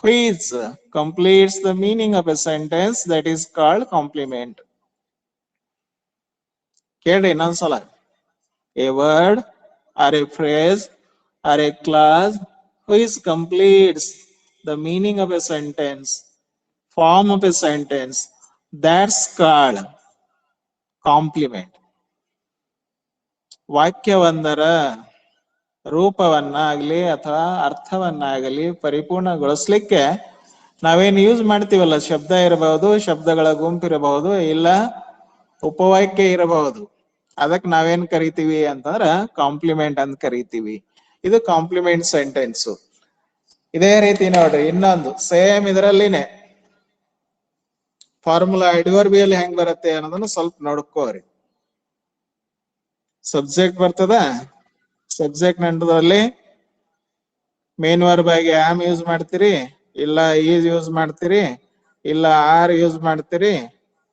which completes the meaning of a sentence, that is called compliment. ಕೇಳ್ರಿ ಇನ್ನೊಂದ್ಸಲ. A word or a phrase or a clause which completes the meaning of a sentence, form of a sentence, that's called compliment. ವಾಕ್ಯವೊಂದರ ರೂಪವನ್ನಾಗ್ಲಿ ಅಥವಾ ಅರ್ಥವನ್ನಾಗಲಿ ಪರಿಪೂರ್ಣಗೊಳಿಸ್ಲಿಕ್ಕೆ ನಾವೇನ್ use ಮಾಡ್ತೀವಲ್ಲ, ಶಬ್ದ ಇರಬಹುದು, ಶಬ್ದಗಳ ಗುಂಪಿರಬಹುದು, ಇಲ್ಲ ಉಪವಾಕ್ಯ ಇರಬಹುದು. ಅದಕ್ಕೆ ನಾವೇನ್ ಕರಿತೀವಿ ಅಂತಂದ್ರ ಕಾಂಪ್ಲಿಮೆಂಟ್ ಅಂತ ಕರಿತೀವಿ. ಇದು ಕಾಂಪ್ಲಿಮೆಂಟ್ ಸೆಂಟೆನ್ಸ್. ಇದೇ ರೀತಿ ನೋಡ್ರಿ ಇನ್ನೊಂದು ಸೇಮ್ ಇದರಲ್ಲಿನೇ ಫಾರ್ಮುಲಾ ಅಡ್ವರ್ಬಿಯಲ್ ಹೆಂಗ್ ಬರುತ್ತೆ ಅನ್ನೋದನ್ನ ಸ್ವಲ್ಪ ನೋಡ್ಕೋರಿ. ಸಬ್ಜೆಕ್ಟ್ ಬರ್ತದ, ಸಬ್ಜೆಕ್ಟ್ ನಂತರದಲ್ಲಿ ಮೇನ್ ವರ್ಬ್ ಆಗಿ ಆಮ್ ಯೂಸ್ ಮಾಡ್ತೀರಿ, ಇಲ್ಲ ಈಸ್ ಯೂಸ್ ಮಾಡ್ತೀರಿ, ಇಲ್ಲ ಆರ್ ಯೂಸ್ ಮಾಡ್ತೀರಿ.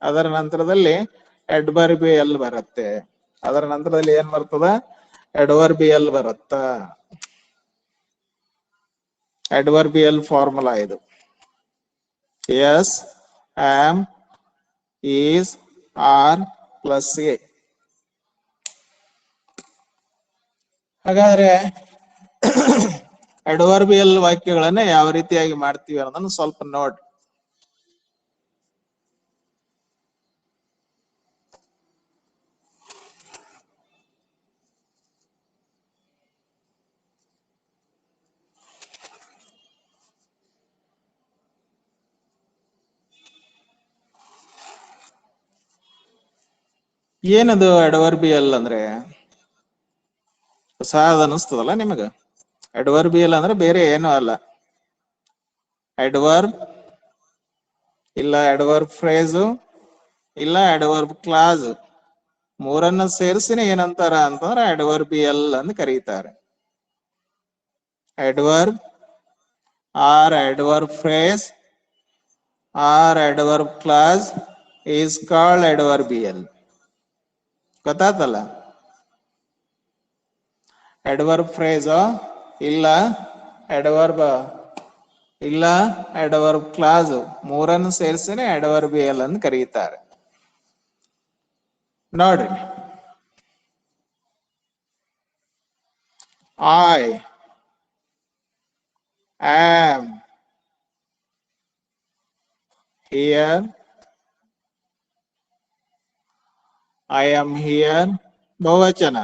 ಅದರ ನಂತರದಲ್ಲಿ ಅಡ್ವರ್ಬಿಯಲ್ ಬರುತ್ತೆ. ಅದರ ನಂತರದಲ್ಲಿ ಏನ್ ಬರ್ತದ? ಅಡ್ವರ್ಬಿಯಲ್ ಬರುತ್ತ. ಅಡ್ವರ್ಬಿಯಲ್ ಫಾರ್ಮುಲಾ ಇದು. S, am, is, are plus A. ಹಾಗಾದ್ರೆ ಅಡ್ವರ್ಬಿಯಲ್ ವಾಕ್ಯಗಳನ್ನ ಯಾವ ರೀತಿಯಾಗಿ ಮಾಡ್ತೀವಿ ಅನ್ನೋದನ್ನ ಸ್ವಲ್ಪ ನೋಡಿ. ಏನದು ಅಡ್ವರ್ಬಿಯಲ್ ಅಂದ್ರೆ? ಹೊಸಾದ್ ಅನಿಸ್ತದಲ್ಲ ನಿಮಗ? ಅಡ್ವರ್ಬಿಯಲ್ ಅಂದ್ರೆ ಬೇರೆ ಏನೂ ಅಲ್ಲ. ಅಡ್ವರ್ಬ್ ಇಲ್ಲ ಅಡ್ವರ್ಬ್ ಫ್ರೇಜು ಇಲ್ಲ ಅಡ್ವರ್ಬ್ ಕ್ಲಾಸ್, ಮೂರನ್ನ ಸೇರಿಸಿನೇ ಏನಂತಾರ ಅಂತಂದ್ರೆ ಅಡ್ವರ್ಬಿಯಲ್ ಅಂತ ಕರೀತಾರೆ. Adverb or adverb phrase or adverb clause is called adverbial. ಗೊತ್ತಾತಲ್ಲ? ಅಡ್ವರ್ಬ್ ಫ್ರೇಸ್ ಇಲ್ಲ ಅಡ್ವರ್ಬ್ ಇಲ್ಲ ಅಡ್ವರ್ಬ್ ಕ್ಲಾಸ್, ಮೂರನ್ನು ಸೇರಿಸಿನೇ ಅಡ್ವರ್ಬಿಯಲ್ ಅಂತ ಕರೀತಾರೆ. ನೋಡ್ರಿ, I am here, I am here ಬಹುವಚನ.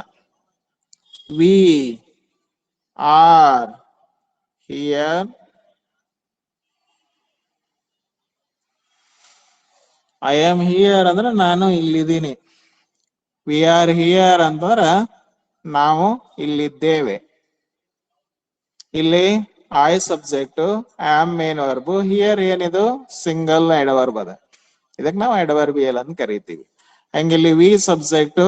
We are here, I am here ಅಂದ್ರೆ ನಾನು ಇಲ್ಲಿದ್ದೀನಿ. ವಿ ಆರ್ ಹಿಯರ್ ಅಂತಂದ್ರ ನಾವು ಇಲ್ಲಿದ್ದೇವೆ. ಇಲ್ಲಿ I subject, am main verb, here ಏನಿದು ಸಿಂಗಲ್ ಅಡ್ವರ್ಬ್ ಅದ. ಇದಕ್ಕೆ ನಾವು ಅಡ್ವರ್ಬಿಯಲ್ ಅಂತ ಕರಿತೀವಿ. ಹಂಗಿಲ್ಲಿ we subject,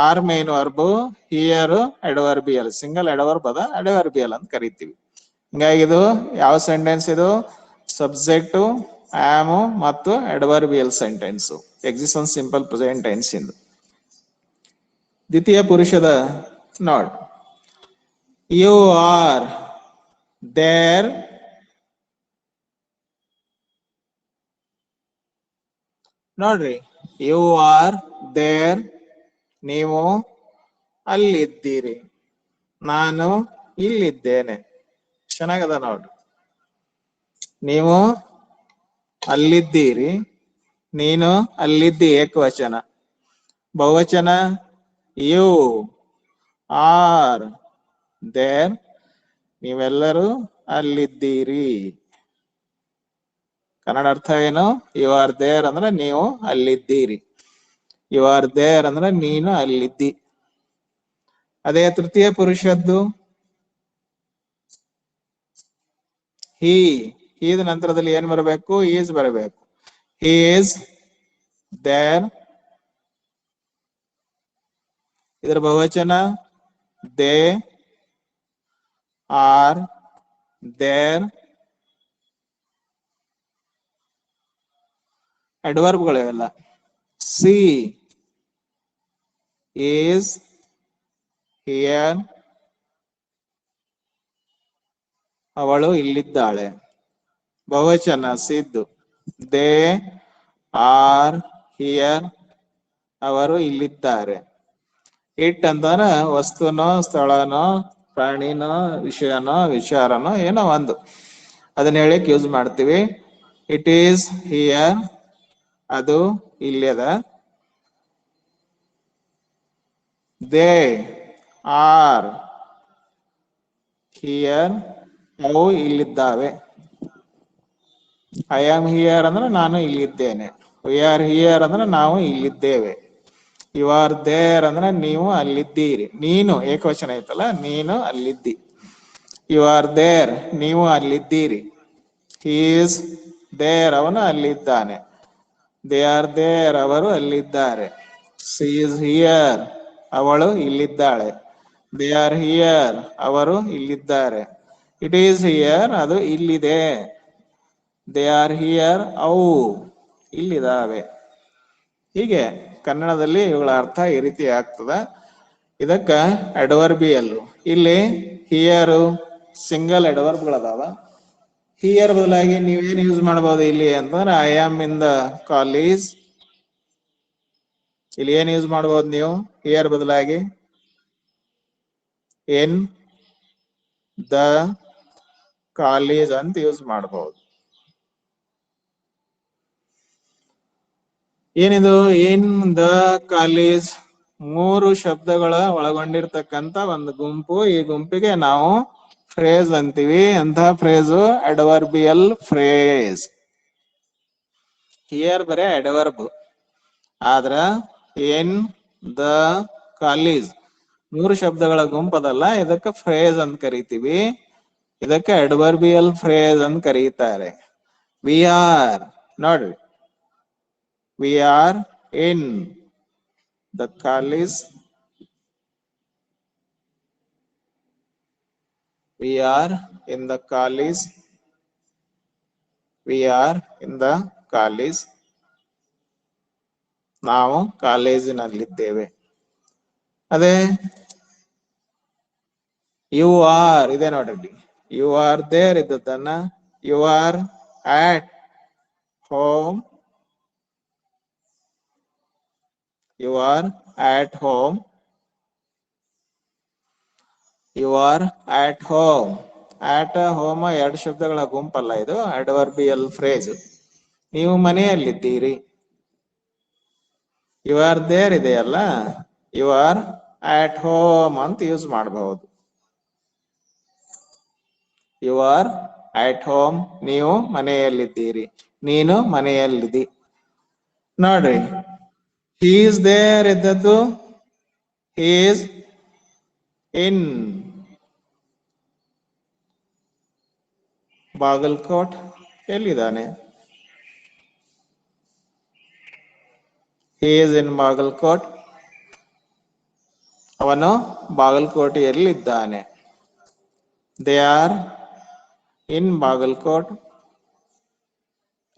are main verb, here adverbial, single adverb ಅದ, ಅಡ್ವರ್ಬಿಯಲ್ ಅಂತ ಕರಿತೀವಿ. ಹಿಂಗಾಗಿ ಇದು ಯಾವ ಸೆಂಟೆನ್ಸ್ ಇದು? ಸಬ್ಜೆಕ್ಟ್, ಆಮ್ ಮತ್ತು adverbial sentence. Existence simple present tense ಇಂದು. ದ್ವಿತೀಯ ಪುರುಷದ ನೋಡ್, ಯು ಆರ್ ದೇರ್, ನೋಡ್ರಿ, ಯು ಆರ್ ದೇರ್ ನೀವು ಅಲ್ಲಿದ್ದೀರಿ, ನಾನು ಇಲ್ಲಿದ್ದೇನೆ. ಚೆನ್ನಾಗದ ನೋಡ್ರಿ. ನೀವು ಅಲ್ಲಿದ್ದೀರಿ, ನೀನು ಅಲ್ಲಿದ್ದಿ ಏಕವಚನ. ಬಹುವಚನ ಯು ಆರ್ ದೇರ್, ನೀವೆಲ್ಲರೂ ಅಲ್ಲಿದ್ದೀರಿ. ಕನ್ನಡ ಅರ್ಥ ಏನು? ಯು ಆರ್ ದೇರ್ ಅಂದ್ರೆ ನೀವು ಅಲ್ಲಿದ್ದೀರಿ, ಯು ಆರ್ ದೇರ್ ಅಂದ್ರೆ ನೀನು ಅಲ್ಲಿದ್ದಿ. ಅದೇ ತೃತೀಯ ಪುರುಷದ್ದು ಹಿ, ಈದ ನಂತರದಲ್ಲಿ ಏನ್ ಬರಬೇಕು? ಈಸ್ ಬರಬೇಕು. ಹಿ ಈಸ್ ದೇರ್, ಇದರ ಬಹುವಚನ ದೇ ಆರ್ ದೇರ್. ಅಡ್ವರ್ಬ್ಗಳು ಇವೆಲ್ಲ. ಸಿ ಈಸ್ ಹಿಯರ್, ಅವಳು ಇಲ್ಲಿದ್ದಾಳೆ. ಬಹುವಚನ ಸಿದ್ದು, ದೇ ಆರ್ ಹಿಯರ್, ಅವರು ಇಲ್ಲಿದ್ದಾರೆ. ಇಟ್ ಅಂತಂದ್ರ ವಸ್ತುನೋ ಸ್ಥಳನೋ ಪ್ರಾಣಿನೋ ವಿಷಯನೋ ವಿಚಾರನೋ ಏನೋ ಒಂದು, ಅದನ್ನ ಹೇಳಿಕ್ ಯೂಸ್ ಮಾಡ್ತೀವಿ. ಇಟ್ ಈಸ್ ಹಿಯರ್, ಅದು ಇಲ್ಲದ. ದೇ ಆರ್ ಹಿಯರ್, ಅವು ಇಲ್ಲಿದ್ದಾವೆ. ಐ ಆಮ್ ಹಿಯರ್ ಅಂದ್ರೆ ನಾನು ಇಲ್ಲಿದ್ದೇನೆ. ವಿ ಆರ್ ಹಿಯರ್ ಅಂದ್ರೆ ನಾವು ಇಲ್ಲಿದ್ದೇವೆ. ಯು ಆರ್ ದೇರ್ ಅಂದ್ರೆ ನೀವು ಅಲ್ಲಿದ್ದೀರಿ, ನೀನು ಏಕವಚನ ಐತಲ್ಲ, ನೀನು ಅಲ್ಲಿದ್ದಿ. ಯು ಆರ್ ದೇರ್, ನೀವು ಅಲ್ಲಿದ್ದೀರಿ. ಹಿ ಈಸ್ ದೇರ್, ಅವನು ಅಲ್ಲಿದ್ದಾನೆ. ದೇ ಆರ್ ದೇರ್, ಅವರು ಅಲ್ಲಿದ್ದಾರೆ. ಶಿ ಈಸ್ ಹಿಯರ್, ಅವಳು ಇಲ್ಲಿದ್ದಾಳೆ. ದೇ ಆರ್ ಹಿಯರ್, ಅವರು ಇಲ್ಲಿದ್ದಾರೆ. ಇಟ್ ಈಸ್ ಹಿಯರ್, ಅದು ಇಲ್ಲಿದೆ. ದೇ ಆರ್ ಹಿಯರ್, ಅವು ಇಲ್ಲಿದ್ದಾವೆ. ಹೀಗೆ ಕನ್ನಡದಲ್ಲಿ ಇವುಗಳ ಅರ್ಥ ಈ ರೀತಿ ಆಗ್ತದ. ಇದಕ್ಕ ಅಡ್ವರ್ಬಿಯಲ್. ಇಲ್ಲಿ ಹಿಯರ್ ಸಿಂಗಲ್ ಅಡ್ವರ್ಬ್ಗಳದಾವ, ಹಿಯರ್ ಬದಲಾಗಿ ನೀವೇನ್ ಯೂಸ್ ಮಾಡಬಹುದು ಇಲ್ಲಿ ಅಂತಂದ್ರೆ I am in the college. ಇಲ್ಲಿ ಏನ್ ಯೂಸ್ ಮಾಡಬಹುದು ನೀವು ಹಿಯರ್ ಬದಲಾಗಿ? ಇನ್ ದ ಕಾಲೇಜ್ ಅಂತ ಯೂಸ್ ಮಾಡಬಹುದು. ಏನಿದು ಇನ್ ದ ಕಾಲೇಜ್? 3 ಶಬ್ದಗಳ ಒಳಗೊಂಡಿರ್ತಕ್ಕಂತ ಒಂದು ಗುಂಪು. ಈ ಗುಂಪಿಗೆ ನಾವು ಫ್ರೇಸ್ ಅಂತೀವಿ. ಅಂತ ಫ್ರೇಜು ಅಡ್ವರ್ಬಿಯಲ್ ಫ್ರೇಸ್. ಹಿಯರ್ ಬರೇ ಅಡ್ವರ್ಬ್, ಆದ್ರ ಇನ್ ದ ಕಾಲೇಜ್ 3 ಶಬ್ದಗಳ ಗುಂಪದಲ್ಲ, ಇದಕ್ಕೆ ಫ್ರೇಸ್ ಅಂತ ಕರಿತೀವಿ. ಇದಕ್ಕೆ ಅಡ್ವರ್ಬಿಯಲ್ ಫ್ರೇಸ್ ಅಂತ ಕರೀತಾರೆ. ವಿ ಆರ್, ನೋಡ್ರಿ, we are in the college. We are in the college. We are in the college. ನಾವು ಕಾಲೇಜಿನಲ್ಲಿದ್ದೇವೆ. ಅದೇ ಯು ಆರ್ ಇದೆ ನೋಡ್ರಿ, ಯು ಆರ್ ದೇರ್ ಇದ್ದದನ್ನ you are at home. You are at home. You are at home. At home 2 ಶಬ್ದಗಳ ಗುಂಪಲ್ಲ, ಇದು adverbial phrase. ನೀವು ಮನೆಯಲ್ಲಿದ್ದೀರಿ. ಯು ಆರ್ ದೇರ್ ಇದೆಯಲ್ಲ, ಯು ಆರ್ ಆಟ್ ಹೋಮ್ ಅಂತ ಯೂಸ್ ಮಾಡಬಹುದು. ಯು ಆರ್ ಆಟ್ ಹೋಮ್, ನೀವು ಮನೆಯಲ್ಲಿದ್ದೀರಿ, ನೀನು ಮನೆಯಲ್ಲಿದ್ದಿ. ನೋಡ್ರಿ, ಹಿ ಈಸ್ ದೇರ್ ಇದ್ದದ್ದು ಹಿ ಈಸ್ ಇನ್ ಬಾಗಲ್ಕೋಟ್. ಎಲ್ಲಿದ್ದಾನೆ? He is in Bagalkot. ಅವನು ಬಾಗಲಕೋಟೆಯಲ್ಲಿದ್ದಾನೆ. They are in Bagalkot.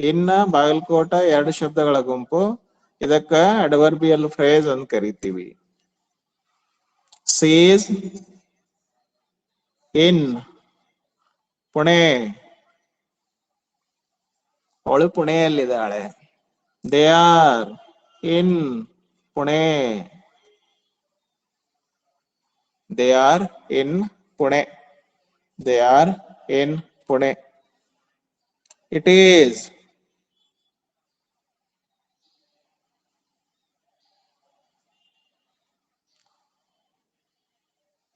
ಇನ್ನ ಬಾಗಲಕೋಟ 2 ಶಬ್ದಗಳ ಗುಂಪು. ಇದಕ್ಕ ಅಡ್ವರ್ಬಿಯಲ್ ಫ್ರೇಸ್ ಅಂತ ಕರಿತೀವಿ. She is in Pune. ಅವಳು ಪುಣೆಯಲ್ಲಿದ್ದಾಳೆ. They are in Pune. They are in Pune. They are in Pune. It is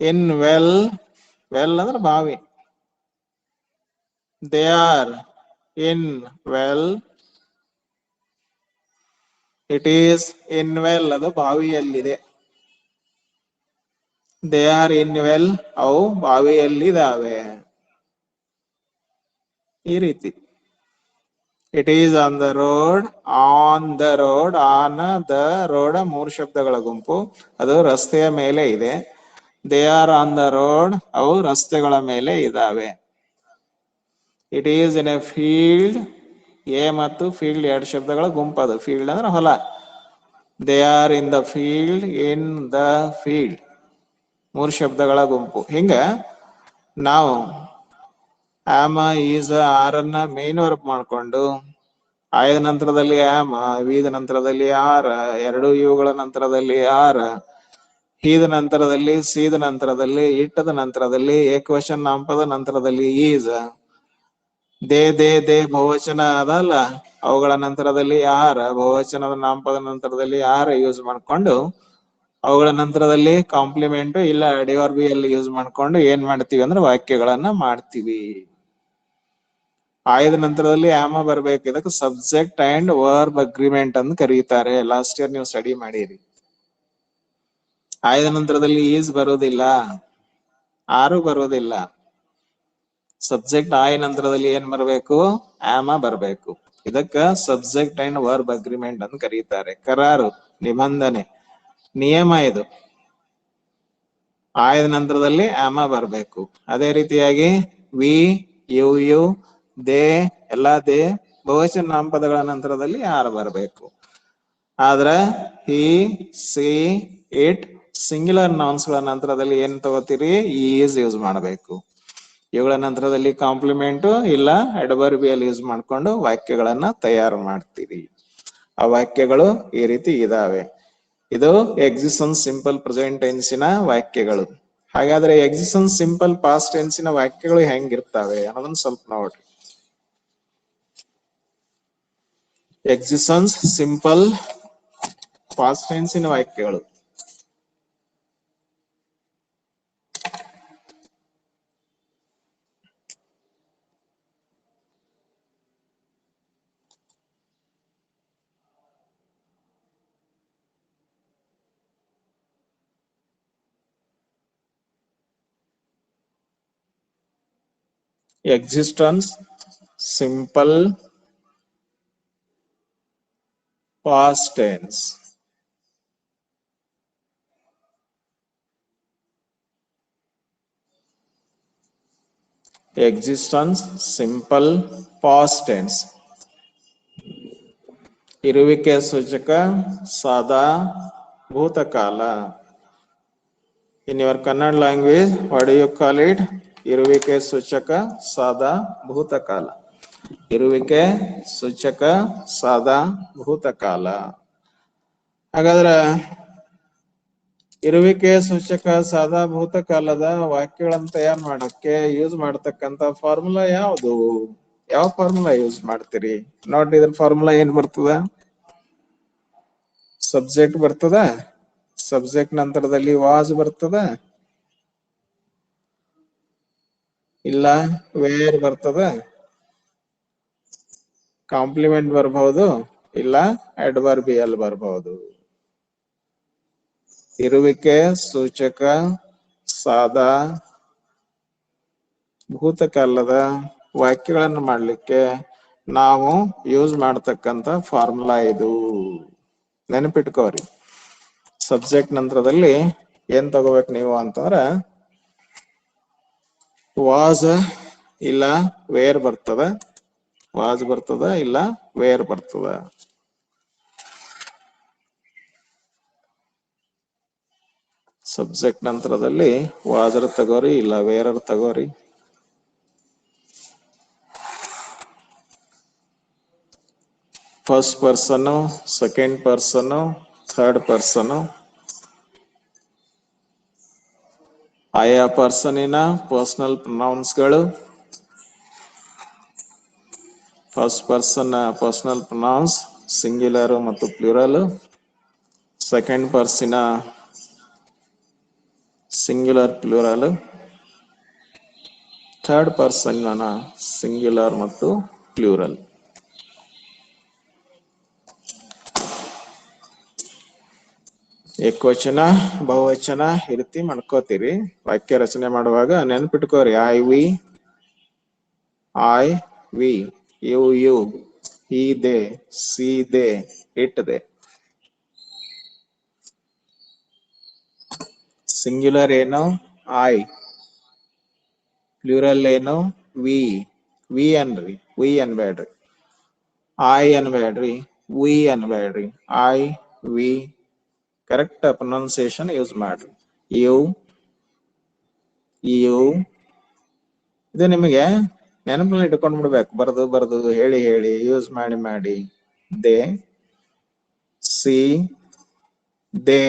in well. Well ಅಂದ್ರೆ ಬಾವಿ. They are in well. It is in well, ಅದು ಬಾವಿಯಲ್ಲಿದೆ. ದೇ ಆರ್ ಇನ್ ವೆಲ್, ಅವು ಬಾವಿಯಲ್ಲಿದ್ದಾವೆ. ಈ ರೀತಿ. It is on the road. On the road, on the road 3 ಶಬ್ದಗಳ ಗುಂಪು. ಅದು ರಸ್ತೆಯ ಮೇಲೆ ಇದೆ. They are on the road, ಅವು ರಸ್ತೆಗಳ ಮೇಲೆ ಇದ್ದಾವೆ. It is in a field. A ಮತ್ತು ಫೀಲ್ಡ್ 2 ಶಬ್ದಗಳ ಗುಂಪು. ಅದು ಫೀಲ್ಡ್ ಅಂದ್ರೆ ಹೊಲ. They are in the field. In the field 3 ಶಬ್ದಗಳ ಗುಂಪು. ಹಿಂಗ ನಾವು ಆಮ, ಈಸ್, ಆರ್ ಅನ್ನ ಮೇನ್ ವರ್ಬ್ ಮಾಡ್ಕೊಂಡು, ಆಯದ ನಂತರದಲ್ಲಿ ಆಮ, ವಿದ ನಂತರದಲ್ಲಿ ಆರ್, 2 ಇವುಗಳ ನಂತರದಲ್ಲಿ ಆರ್, ಹೀದ ನಂತರದಲ್ಲಿ, ಸೀದ ನಂತರದಲ್ಲಿ, ಇಟ್ಟದ ನಂತರದಲ್ಲಿ, ಏಕವಚನ ನಾಮಪದ ನಂತರದಲ್ಲಿ ಈಸ್, ದೇ ಬಹುವಚನ ಅದಲ್ಲ, ಅವುಗಳ ನಂತರದಲ್ಲಿ ಆರ್, ಬಹುವಚನದ ನಾಮಪದ ನಂತರದಲ್ಲಿ ಆರ್ ಯೂಸ್ ಮಾಡ್ಕೊಂಡು, ಅವುಗಳ ನಂತರದಲ್ಲಿ ಕಾಂಪ್ಲಿಮೆಂಟ್ ಇಲ್ಲ ಅಡ್ವರ್ಬಿಯಲ್ ಯೂಸ್ ಮಾಡ್ಕೊಂಡು ಏನ್ ಮಾಡ್ತೀವಿ ಅಂದ್ರೆ ವಾಕ್ಯಗಳನ್ನ ಮಾಡ್ತೀವಿ. ಆಯದ ನಂತರದಲ್ಲಿ ಆಮ ಬರ್ಬೇಕು. ಇದಕ್ಕೆ ಸಬ್ಜೆಕ್ಟ್ ಅಂಡ್ ವರ್ಬ್ ಅಗ್ರಿಮೆಂಟ್ ಅಂತ ಕರೀತಾರೆ. ಲಾಸ್ಟ್ ಇಯರ್ ನೀವು ಸ್ಟಡಿ ಮಾಡಿರಿ. ಆಯದ ನಂತರದಲ್ಲಿ ಈಸ್ ಬರೋದಿಲ್ಲ, ಆರು ಬರೋದಿಲ್ಲ. ಸಬ್ಜೆಕ್ಟ್ ಆಯ ನಂತರದಲ್ಲಿ ಏನ್ ಬರ್ಬೇಕು? ಆಮ ಬರ್ಬೇಕು. ಇದಕ್ಕ ಸಬ್ಜೆಕ್ಟ್ ಅಂಡ್ ವರ್ಬ್ ಅಗ್ರಿಮೆಂಟ್ ಅಂತ ಕರೀತಾರೆ. ಕರಾರು, ನಿಬಂಧನೆ, ನಿಯಮ ಇದು. ಆಯದ ನಂತರದಲ್ಲಿ ಆಮ ಬರ್ಬೇಕು. ಅದೇ ರೀತಿಯಾಗಿ ವಿ, ಯು, ದೇ ಎಲ್ಲಾ ದೇ ಬಹುವಚನ ನಾಮಪದಗಳ ನಂತರದಲ್ಲಿ ಆರ್ ಬರಬೇಕು. ಆದ್ರ ಹಿ, ಸಿ, ಇಟ್ ಸಿಂಗ್ಯುಲರ್ ನೌನ್ಸ್ ಗಳ ನಂತರದಲ್ಲಿ ಏನ್ ತಗೋತೀರಿ? ಈಸ್ ಯೂಸ್ ಮಾಡಬೇಕು. ಇವುಗಳ ನಂತರದಲ್ಲಿ ಕಾಂಪ್ಲಿಮೆಂಟ್ ಇಲ್ಲ ಅಡ್ವರ್ಬಿಯಲ್ ಯೂಸ್ ಮಾಡ್ಕೊಂಡು ವಾಕ್ಯಗಳನ್ನ ತಯಾರು ಮಾಡ್ತೀರಿ. ಆ ವಾಕ್ಯಗಳು ಈ ರೀತಿ ಇದಾವೆ. ಇದು ಎಕ್ಸಿಸ್ಟೆನ್ಸ್ ಸಿಂಪಲ್ ಪ್ರೆಸೆಂಟ್ ಟೆನ್ಸಿನ ವಾಕ್ಯಗಳು. ಹಾಗಾದ್ರೆ ಎಕ್ಸಿಸ್ಟೆನ್ಸ್ ಸಿಂಪಲ್ ಪಾಸ್ಟ್ ಟೆನ್ಸಿನ ವಾಕ್ಯಗಳು ಹೆಂಗಿರ್ತವೆ ಅನ್ನೋದನ್ನ ಸ್ವಲ್ಪ ನೋಡ್ರಿ. ಎಕ್ಸಿಸ್ಟೆನ್ಸ್ ಸಿಂಪಲ್ ಪಾಸ್ಟ್ ಟೆನ್ಸಿನ ವಾಕ್ಯಗಳು existence simple past tense. Existence simple past tense. ಇರುವಿಕೆ ಸೂಚಕ ಸಾದಾ ಭೂತಕಾಲ. In your Kannada language, what do you call it? ಇರುವಿಕೆ ಸೂಚಕ ಸಾದಾ ಭೂತಕಾಲ. ಇರುವಿಕೆ ಸೂಚಕ ಸಾದಾ ಭೂತಕಾಲ. ಹಾಗಾದ್ರೆ ಇರುವಿಕೆ ಸೂಚಕ ಸಾದಾ ಭೂತಕಾಲದ ವಾಕ್ಯಗಳನ್ನ ತಯಾರು ಮಾಡಕ್ಕೆ ಯೂಸ್ ಮಾಡತಕ್ಕಂತ ಫಾರ್ಮುಲಾ ಯಾವುದು? ಯಾವ ಫಾರ್ಮುಲಾ ಯೂಸ್ ಮಾಡ್ತೀರಿ ನೋಡ್ರಿ. ಇದ್ರ ಫಾರ್ಮುಲಾ ಏನ್ ಬರ್ತದ? ಸಬ್ಜೆಕ್ಟ್ ಬರ್ತದ, ಸಬ್ಜೆಕ್ಟ್ ನಂತರದಲ್ಲಿ ವಾಸ್ ಬರ್ತದ, ಇಲ್ಲ ವೇರ್ ಬರ್ತದ, ಕಾಂಪ್ಲಿಮೆಂಟ್ ಬರಬಹುದು, ಇಲ್ಲ ಅಡ್ವರ್ಬಿಯಲ್ ಬರಬಹುದು. ಇರುವಿಕೆ ಸೂಚಕ ಸಾದಾ ಭೂತಕಾಲದ ವಾಕ್ಯಗಳನ್ನು ಮಾಡ್ಲಿಕ್ಕೆ ನಾವು ಯೂಸ್ ಮಾಡ್ತಕ್ಕಂತ ಫಾರ್ಮುಲಾ ಇದು. ನೆನಪಿಟ್ಕೋರಿ. ಸಬ್ಜೆಕ್ಟ್ ನಂತರದಲ್ಲಿ ಏನ್ ತಗೋಬೇಕು ನೀವು ಅಂತಂದ್ರ ವಾಸ್ ಇಲ್ಲ ವೇರ್ ಬರ್ತದ, ವಾಸ್ ಬರ್ತದ ಇಲ್ಲ ವೇರ್ ಬರ್ತದ. ಸಬ್ಜೆಕ್ಟ್ ನಂತರದಲ್ಲಿ ವಾಸರ್ ತಗೋರಿ ಇಲ್ಲ ವೇರರ್ ತಗೋರಿ. First person, second person, third person. ಆಯಾ ಪರ್ಸನಿನ ಪರ್ಸನಲ್ ಪ್ರೊನೌನ್ಸ್ಗಳು. First person personal pronouns singular ಮತ್ತು plural. Second person singular plural. Third person singular ಮತ್ತು ಪ್ಲೂರಲ್. ಏಕವಚನ ಬಹುವಚನ ಈ ರೀತಿ ಮಾಡ್ಕೋತೀರಿ. ವಾಕ್ಯ ರಚನೆ ಮಾಡುವಾಗ ನೆನ್ಪಿಟ್ಕೋರಿ. I we, you you, he they, she they, it they. ಸಿಂಗ್ಯುಲರ್ ಏನು? ಐ. ಪ್ಲೂರಲ್ ಏನು? ವಿ ಅನ್ರಿ, ವಿ ಅನ್ಬೇಡ್ರಿ. ಐ ಅನ್ಬೇಡ್ರಿ, ವಿ ಅನ್ಬೇಡ್ರಿ. I, we correct pronunciation use ಮಾಡ್ರಿ. ಯು, ಇದು ನಿಮಗೆ ನೆನಪಲ್ಲಿ ಇಟ್ಕೊಂಡ್ಬಿಡ್ಬೇಕು. ಬರ್ದು ಹೇಳಿ ಯೂಸ್ ಮಾಡಿ. They, she, they,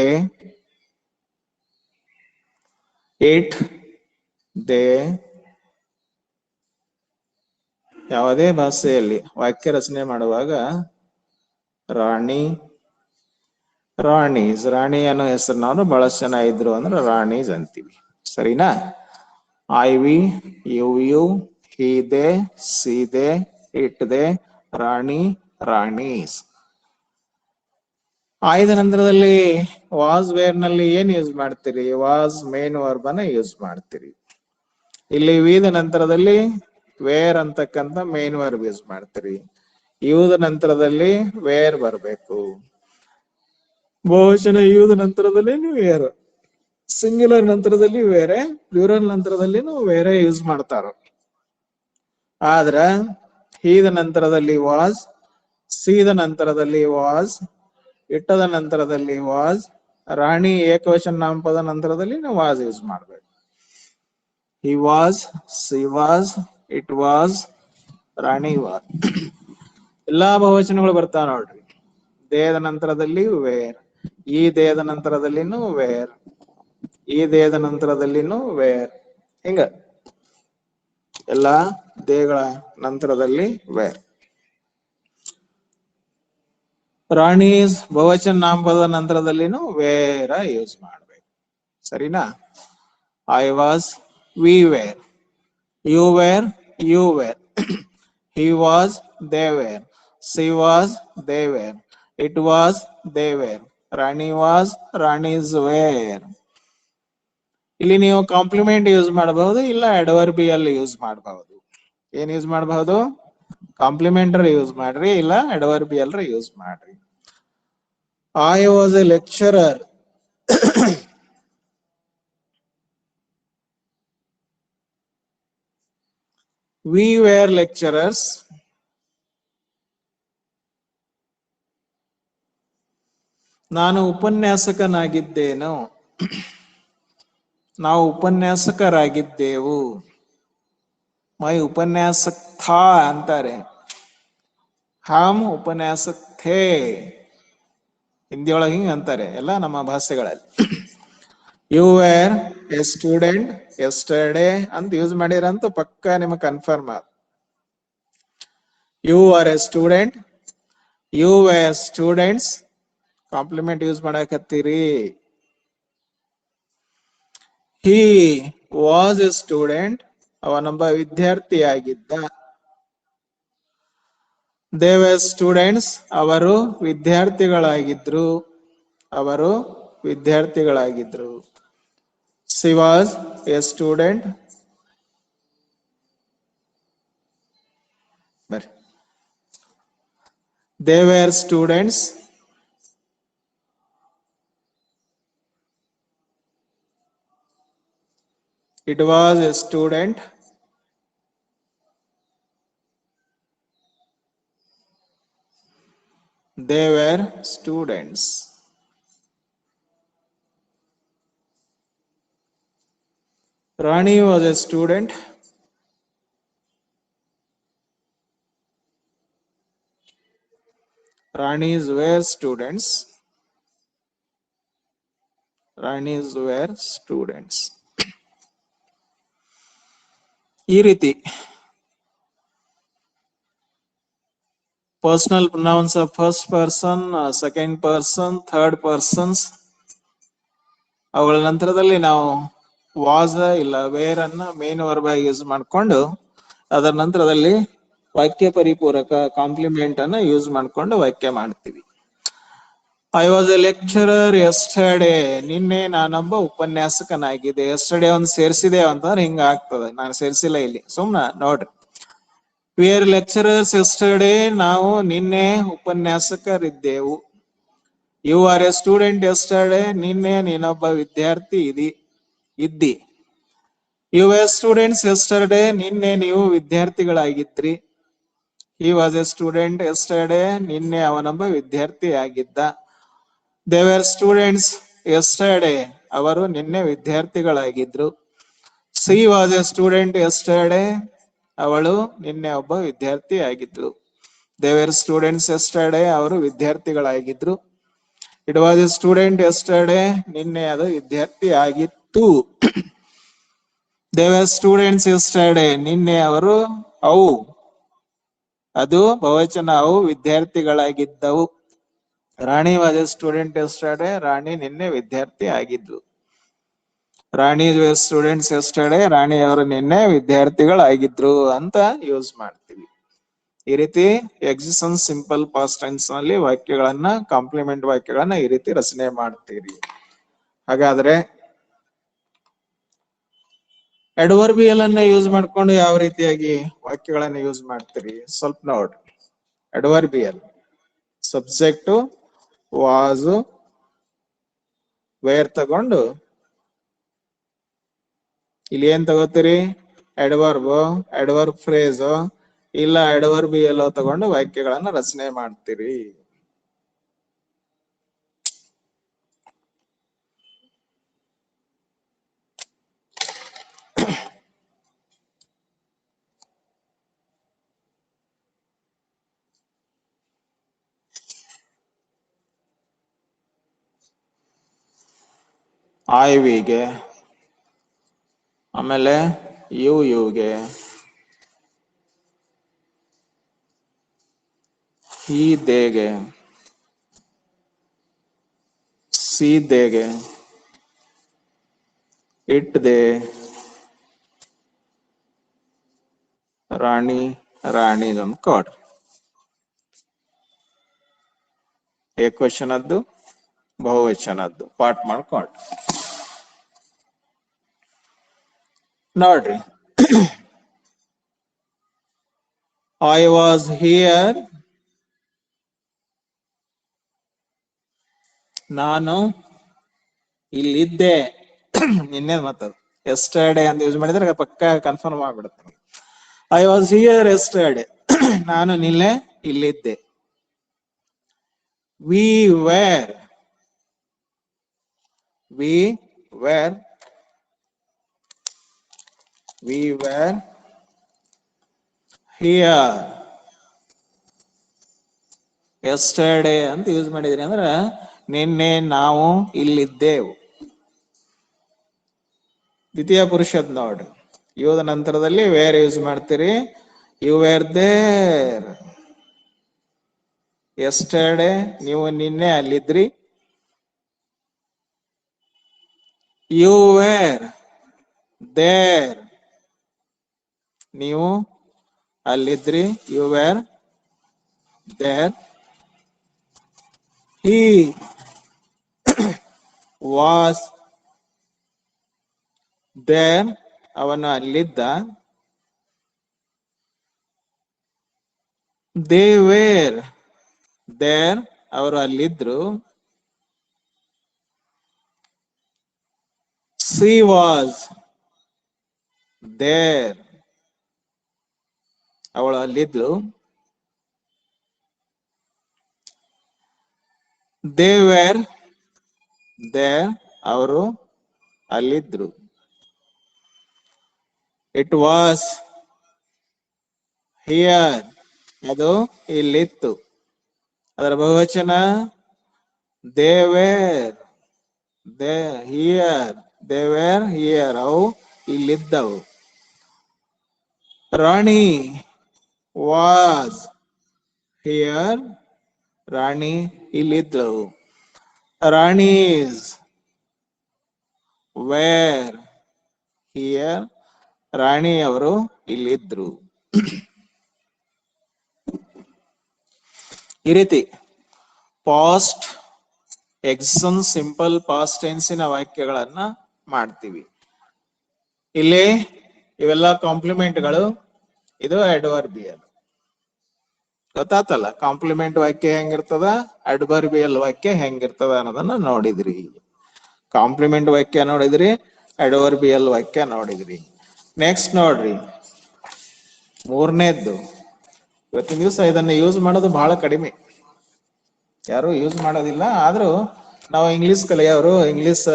it, they. ಯಾವುದೇ ಭಾಷೆಯಲ್ಲಿ ವಾಕ್ಯ ರಚನೆ ಮಾಡುವಾಗ ರಾಣೀಸ್ ಅನ್ನೋ ಹೆಸರು ನಾವು ಬಹಳಷ್ಟು ಜನ ಇದ್ರು ಅಂದ್ರೆ ರಾಣೀಸ್ ಅಂತೀವಿ. ಸರಿನಾ? I we, you, he they, she they, it they, ರಾಣೀಸ್. ಆಯ್ದ ನಂತರದಲ್ಲಿ ವಾಸ್ ವೇರ್ ನಲ್ಲಿ ಏನ್ ಯೂಸ್ ಮಾಡ್ತೀರಿ? ವಾಸ್ ಮೇನ್ ವರ್ಬ್ ಅನ್ನ ಯೂಸ್ ಮಾಡ್ತೀರಿ. ಇಲ್ಲಿ ವಿದ ನಂತರದಲ್ಲಿ ವೇರ್ ಅಂತಕ್ಕಂತ ಮೇನ್ ವರ್ಬ್ ಯೂಸ್ ಮಾಡ್ತೀರಿ. ಯೂದ ನಂತರದಲ್ಲಿ ವೇರ್ ಬರ್ಬೇಕು. ಬಹುವಚನ ಯೂದ ನಂತರದಲ್ಲಿ ವೇರ್, ಸಿಂಗ್ಯುಲರ್ ನಂತರದಲ್ಲಿ ಬೇರೆ, ಪ್ಲೂರಲ್ ನಂತರದಲ್ಲಿ ಬೇರೆ ಯೂಸ್ ಮಾಡ್ತಾರ. ಆದ್ರ ಹೀದ ನಂತರದಲ್ಲಿ ವಾಸ್, ಸೀದ ನಂತರದಲ್ಲಿ ವಾಸ್, ಇಟ್ಟದ ನಂತರದಲ್ಲಿ ವಾಸ್, ರಾಣಿ ಏಕವಚನ ನಾಮಪದ ನಂತರದಲ್ಲಿ ವಾಸ್ ಯೂಸ್ ಮಾಡ್ಬೇಕು. he was, she was, it was, Rani was. ಎಲ್ಲಾ ಬಹುವಚನಗಳು ಬರ್ತಾವ ನೋಡ್ರಿ. ದೇಹದ ನಂತರದಲ್ಲಿ ವೇರ್, ಈ ದೇಹದ ನಂತರದಲ್ಲಿನೂ ವೇರ್, ಈ ದೇಹದ ನಂತರದಲ್ಲಿನೂ ವೇರ್, ಹಿಂಗ ಎಲ್ಲಾ ದೇಹಗಳ ನಂತರದಲ್ಲಿ ವೇರ್. ರಾಣಿ ಬಹುವಚನ ನಾಮಪದ ನಂತರದಲ್ಲಿನೂ ವೇರ ಯೂಸ್ ಮಾಡ್ಬೇಕು. ಸರಿನಾ? I was, we were, you were, you were, he was, they were, she was, they were, it was, they were, Rani was, ರಾಣೀಸ್ were. ಇಲ್ಲಿ ನೀವು ಕಾಂಪ್ಲಿಮೆಂಟ್ ಯೂಸ್ ಮಾಡಬಹುದು, ಇಲ್ಲ ಅಡ್ವರ್ಬಿಯಲ್ ಯೂಸ್ ಮಾಡಬಹುದು. ಏನ್ ಯೂಸ್ ಮಾಡಬಹುದು? ಕಾಂಪ್ಲಿಮೆಂಟರಿ ಯೂಸ್ ಮಾಡ್ರಿ, ಇಲ್ಲ ಅಡ್ವರ್ಬಿಯಲ್ ಯೂಸ್ ಮಾಡ್ರಿ. I was a lecturer. We were lecturers. ನಾನು ಉಪನ್ಯಾಸಕನಾಗಿದ್ದೇನು. ನಾವು ಉಪನ್ಯಾಸಕರಾಗಿದ್ದೆವು. ಮೈ ಉಪನ್ಯಾಸಕ್ ಥಾ ಅಂತಾರೆ. ಹಮ್ ಉಪನ್ಯಾಸಕ್ ಥೇ. ಹಿಂದಿಯೊಳಗೆ ಹಿಂಗ ಅಂತಾರೆ ಎಲ್ಲ ನಮ್ಮ ಭಾಷೆಗಳಲ್ಲಿ. You were a student yesterday ಅಂತ ಯೂಸ್ ಮಾಡಿರಂತ ಪಕ್ಕ ನಿಮಗೆ ಕನ್ಫರ್ಮ್ ಆದ. You are a student, you were students, complement use ಮಾಡಕತ್ತೀರಿ. ಹಿ ವಾಸ್ ಎ ಸ್ಟೂಡೆಂಟ್, ಅವನೊಬ್ಬ ವಿದ್ಯಾರ್ಥಿಯಾಗಿದ್ದ. ದೇ ವೇರ್ ಸ್ಟೂಡೆಂಟ್ಸ್, ಅವರು ವಿದ್ಯಾರ್ಥಿಗಳಾಗಿದ್ರು, ಅವರು ವಿದ್ಯಾರ್ಥಿಗಳಾಗಿದ್ರು. ಶಿ ವಾಸ್ ಎ ಸ್ಟೂಡೆಂಟ್, ಬರ್ರಿ. They were students, it was a student, they were students. Rani was a student, Ranis were students, Ranis were students. ಈ ರೀತಿ personal pronouns of first person, second person, third persons, ಅವುಗಳ ನಂತರದಲ್ಲಿ ನಾವು was ಇಲ್ಲ wear ಅನ್ನ main verb ಆಗಿ use ಮಾಡ್ಕೊಂಡು ಅದರ ನಂತರದಲ್ಲಿ ವಾಕ್ಯ ಪರಿಪೂರಕ ಕಾಂಪ್ಲಿಮೆಂಟ್ ಅನ್ನ ಯೂಸ್ ಮಾಡ್ಕೊಂಡು ವಾಕ್ಯ ಮಾಡ್ತೀವಿ. I was a lecturer yesterday, ನಿನ್ನೆ ನಾನೊಬ್ಬ ಉಪನ್ಯಾಸಕನಾಗಿದೆ. ಎಸ್ಟರ್ಡೇ ಒಂದು ಸೇರಿಸಿದೆ ಅಂತಂದ್ರೆ ಹಿಂಗ ಆಗ್ತದೆ, ನಾನು ಸೇರಿಸಿಲ್ಲ ಇಲ್ಲಿ, ಸುಮ್ನ ನೋಡ್ರಿ. ವಿ ಆರ್ ಲೆಕ್ಚರರ್ಸ್ ಎಸ್ಟರ್ಡೇ, ನಾವು ನಿನ್ನೆ ಉಪನ್ಯಾಸಕರಿದ್ದೆವು. You are a student yesterday, ನಿನ್ನೆ ನೀನೊಬ್ಬ ವಿದ್ಯಾರ್ಥಿ ಇದ್ದಿ. ಯು ಆರ್ ಸ್ಟೂಡೆಂಟ್ಸ್ ಎಸ್ಟರ್ಡೇ, ನಿನ್ನೆ ನೀವು ವಿದ್ಯಾರ್ಥಿಗಳಾಗಿದ್ರಿ. He was a student yesterday, ನಿನ್ನೆ ಅವನೊಬ್ಬ ವಿದ್ಯಾರ್ಥಿ ಆಗಿದ್ದ. ದೇ ವೇರ್ ಸ್ಟೂಡೆಂಟ್ಸ್ ಎಸ್ಟರ್ಡೇ, ಅವರು ನಿನ್ನೆ ವಿದ್ಯಾರ್ಥಿಗಳಾಗಿದ್ರು. She was a student yesterday, ಅವಳು ನಿನ್ನೆ ಒಬ್ಬ ವಿದ್ಯಾರ್ಥಿ ಆಗಿದ್ರು. ದೇ ವೇರ್ ಸ್ಟೂಡೆಂಟ್ಸ್ ಎಸ್ಟರ್ಡೇ, ಅವರು ವಿದ್ಯಾರ್ಥಿಗಳಾಗಿದ್ರು. It was a student yesterday, ನಿನ್ನೆ ಅದು ವಿದ್ಯಾರ್ಥಿ ಆಗಿತ್ತು. ದೇ ವೇರ್ ಸ್ಟೂಡೆಂಟ್ಸ್ ಎಸ್ಟರ್ಡೇ, ನಿನ್ನೆ ಅವು ಅದು ಬಹುವಚನ, ಅವು ವಿದ್ಯಾರ್ಥಿಗಳಾಗಿದ್ದವು. ರಾಣಿ ವಾಸ್ ಎ ಸ್ಟೂಡೆಂಟ್ ಎಸ್ಟರ್ಡೇ, ರಾಣಿ ನಿನ್ನೆ ವಿದ್ಯಾರ್ಥಿ ಆಗಿದ್ಲು. ರಾಣಿ ವೇರ್ ಸ್ಟೂಡೆಂಟ್ಸ್ ಎಸ್ಟರ್ಡೇ, ರಾಣಿ ಅವರು ನಿನ್ನೆ ವಿದ್ಯಾರ್ಥಿಗಳಾಗಿದ್ರು ಅಂತ ಯೂಸ್ ಮಾಡ್ತೀವಿ. ಈ ರೀತಿ ಎಕ್ಸಿಸ್ಟೆನ್ಸ್ ಸಿಂಪಲ್ ಪಾಸ್ಟ್ ಟೆನ್ಸ್ ನಲ್ಲಿ ವಾಕ್ಯಗಳನ್ನ, ಕಾಂಪ್ಲಿಮೆಂಟ್ ವಾಕ್ಯಗಳನ್ನ ಈ ರೀತಿ ರಚನೆ ಮಾಡ್ತೀರಿ. ಹಾಗಾದ್ರೆ ಅಡ್ವರ್ಬಿಯಲ್ ಅನ್ನ ಯೂಸ್ ಮಾಡ್ಕೊಂಡು ಯಾವ ರೀತಿಯಾಗಿ ವಾಕ್ಯಗಳನ್ನ ಯೂಸ್ ಮಾಡ್ತೀರಿ ಸ್ವಲ್ಪ ನೋಡ್ರಿ. ಅಡ್ವರ್ಬಿಯಲ್ ಸಬ್ಜೆಕ್ಟ್ ವಾಸ್ ವೇರ್ ತಗೊಂಡು ಇಲ್ಲಿ ಏನ್ ತಗೋತೀರಿ? ಅಡ್ವರ್ಬ್ ಫ್ರೇಸ್ ಇಲ್ಲ ಅಡ್ವರ್ಬಿಯಲ್ ತಗೊಂಡು ವಾಕ್ಯಗಳನ್ನ ರಚನೆ ಮಾಡ್ತೀರಿ. ಐ ವಿಗೆ, ಆಮೇಲೆ ಯುಗೆ, ಈ ದೇಗೆ, ಸಿ ದೇಗೆ, ಇಟ್ ದೇ, ರಾಣಿ ರಾಣಿದೊಂದು ಕೊಡ್ರಿ. ಏಕವಚನದ್ದು ಬಹುವಚನದ್ದು ಪಾಠ ಮಾಡ್ಕೊಡ್ರಿ. ನೋಡ್ರಿ, ಐ ವಾಸ್ ಹಿಯರ್, ನಾನು ಇಲ್ಲಿದ್ದೆ. ನಿನ್ನೆ ಮಾತದು ಎಸ್ಟರ್ಡೇ ಅಂತ ಯೂಸ್ ಮಾಡಿದ್ರೆ ಪಕ್ಕ ಕನ್ಫರ್ಮ್ ಆಗ್ಬಿಡುತ್ತೆ. ಐ ವಾಸ್ ಹಿಯರ್ ಎಸ್ಟರ್ಡೇ, ನಾನು ನಿನ್ನೆ ಇಲ್ಲಿದ್ದೆ. We were, we were, we were here yesterday ಅಂತ ಯೂಸ್ ಮಾಡಿದ್ರಿ ಅಂದ್ರ ನಿನ್ನೆ ನಾವು ಇಲ್ಲಿದ್ದೆವು. ದ್ವಿತೀಯ ಪುರುಷದ್ ನೋಡ್ರಿ, ಯುದ ನಂತರದಲ್ಲಿ ವೇರ್ ಯೂಸ್ ಮಾಡ್ತೀರಿ. ಯು ವೇರ್ ದೇರ್ ಎಸ್ಟರ್ಡೇ, ನೀವು ನಿನ್ನೆ ಅಲ್ಲಿದ್ರಿ. ಯು ವೇರ್ ದೇರ್, ನೀವು ಅಲ್ಲಿದ್ರಿ. You were there. He was there, ಅವನು ಅಲ್ಲಿದ್ದ. ದೇ ವೇರ್ ದೇರ್, ಅವರು ಅಲ್ಲಿದ್ರು. ಸಿ ವಾಸ್ ದೇರ್, ಅವಳು ಅಲ್ಲಿದ್ಲು. ದೇ ವೇರ್ ದೇರ್, ಅವರು ಅಲ್ಲಿದ್ರು. ಇಟ್ ವಾಸ್ ಹಿಯರ್, ಅದು ಇಲ್ಲಿತ್ತು. ಅದರ ಬಹುವಚನ they were they here, they were here, ಅವು ಇಲ್ಲಿದ್ದವು. ರಾಣಿ ವಾಸ್ ಹಿಯರ್, ರಾಣಿ ಇಲ್ಲಿದ್ದವು. ರಾಣೀಸ್ ವೇರ್ ಹಿಯರ್, ರಾಣಿಯವರು ಇಲ್ಲಿದ್ರು. ಈ ರೀತಿ ಪಾಸ್ಟ್ ಎಕ್ಸನ್ ಸಿಂಪಲ್ ಪಾಸ್ಟ್ ಟೆನ್ಸಿನ ವಾಕ್ಯಗಳನ್ನ ಮಾಡ್ತೀವಿ. ಇಲ್ಲಿ ಇವೆಲ್ಲ ಕಾಂಪ್ಲಿಮೆಂಟ್ಗಳು, ಇದು ಅಡ್ವರ್ಬಿಯಲ್. ಗೊತ್ತಾತಲ್ಲ, ಕಾಂಪ್ಲಿಮೆಂಟ್ ವಾಕ್ಯ ಹೆಂಗಿರ್ತದ, ಅಡ್ವರ್ಬಿಯಲ್ ವಾಕ್ಯ ಹೆಂಗಿರ್ತದ ಅನ್ನೋದನ್ನ ನೋಡಿದ್ರಿ. ಕಾಂಪ್ಲಿಮೆಂಟ್ ವಾಕ್ಯ ನೋಡಿದ್ರಿ, ಅಡ್ವರ್ಬಿಯಲ್ ವಾಕ್ಯ ನೋಡಿದ್ರಿ. ನೆಕ್ಸ್ಟ್ ನೋಡ್ರಿ, ಮೂರನೇದ್ದು. ಇವತ್ತಿನ ದಿವಸ ಇದನ್ನ ಯೂಸ್ ಮಾಡೋದು ಬಹಳ ಕಡಿಮೆ, ಯಾರು ಯೂಸ್ ಮಾಡೋದಿಲ್ಲ. ಆದ್ರೂ ನಾವು ಇಂಗ್ಲಿಷ್ ಕಲಿಯೋರು, ಇಂಗ್ಲಿಷ್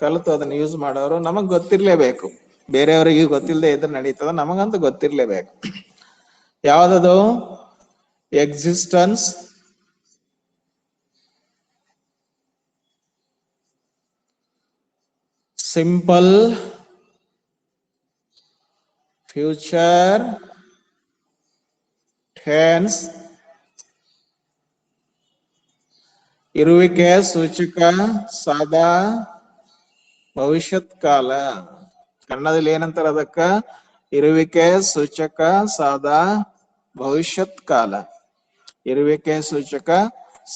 ಕಲಿತು ಅದನ್ನ ಯೂಸ್ ಮಾಡೋರು, ನಮಗ್ ಗೊತ್ತಿರ್ಲೇಬೇಕು. ಬೇರೆಯವರಿಗೆ ಗೊತ್ತಿಲ್ಲದೆ ಇದ್ರೆ ನಡೀತದ, ನಮಗಂತೂ ಗೊತ್ತಿರ್ಲೇಬೇಕು. ಯಾವ್ದದು? ಎಕ್ಸಿಸ್ಟೆನ್ಸ್, ಸಿಂಪಲ್, ಫ್ಯೂಚರ್ ಟೆನ್ಸ್, ಇರುವಿಕೆ ಸೂಚಕ ಸಾದಾ ಭವಿಷ್ಯತ್ ಕಾಲ. ಕನ್ನಡದಲ್ಲಿ ಏನಂತಾರ ಅದಕ್ಕ? ಇರುವಿಕೆ ಸೂಚಕ ಸಾದಾ ಭವಿಷ್ಯತ್ ಕಾಲ. ಇರುವಿಕೆ ಸೂಚಕ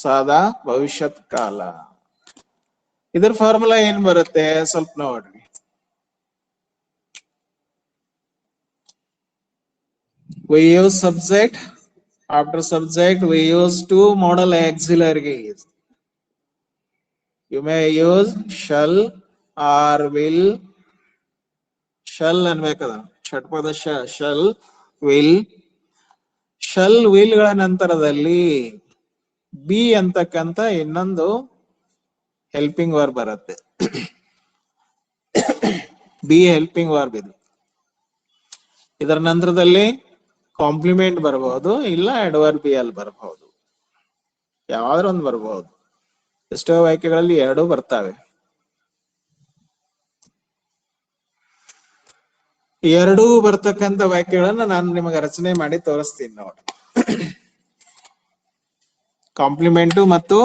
ಸಾದಾ ಭವಿಷ್ಯತ್ ಕಾಲ. ಇದ್ರ ಫಾರ್ಮುಲಾ ಏನ್ ಬರುತ್ತೆ ಸ್ವಲ್ಪ ನೋಡ್ರಿ. We use subject, after subject we use two modal auxiliaries. You may use shall or will. Shall ಅನ್ಬೇಕದ, ಷಟ್ಪದ shall, will. shall, will ಗಳ ನಂತರದಲ್ಲಿ ಬಿ ಅಂತಕ್ಕಂತ ಇನ್ನೊಂದು ಹೆಲ್ಪಿಂಗ್ ವರ್ಬ್ ಬರುತ್ತೆ. ಬಿ ಹೆಲ್ಪಿಂಗ್ ವರ್ಬ್ ಇದು. ಇದರ ನಂತರದಲ್ಲಿ ಕಾಂಪ್ಲಿಮೆಂಟ್ ಬರಬಹುದು, ಇಲ್ಲ ಅಡ್ವರ್ಬಿಯಲ್ ಬರಬಹುದು, ಯಾವ್ದಾದ್ರು ಒಂದು ಬರಬಹುದು. ಎಷ್ಟೋ ವಾಕ್ಯಗಳಲ್ಲಿ ಎರಡೂ ಬರ್ತಾವೆ. ಎರಡೂ ಬರ್ತಕ್ಕಂಥ ವಾಕ್ಯಗಳನ್ನ ನಾನು ನಿಮಗೆ ರಚನೆ ಮಾಡಿ ತೋರಿಸ್ತೀನಿ ನೋಡಿ. ಕಾಂಪ್ಲಿಮೆಂಟು ಮತ್ತು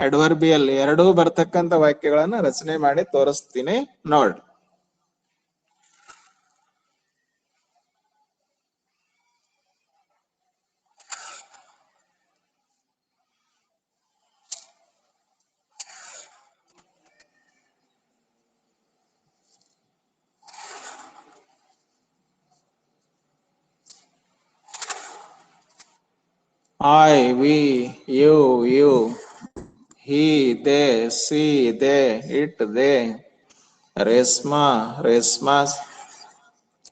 ಅಡ್ವರ್ಬಿಯಲ್ ಎರಡೂ ಬರ್ತಕ್ಕಂಥ ವಾಕ್ಯಗಳನ್ನ ರಚನೆ ಮಾಡಿ ತೋರಿಸ್ತೀನಿ ನೋಡಿ. I, we, you, he, they, she, they, it, they, Reshma, ರೇಷ್ಮಾಸ್,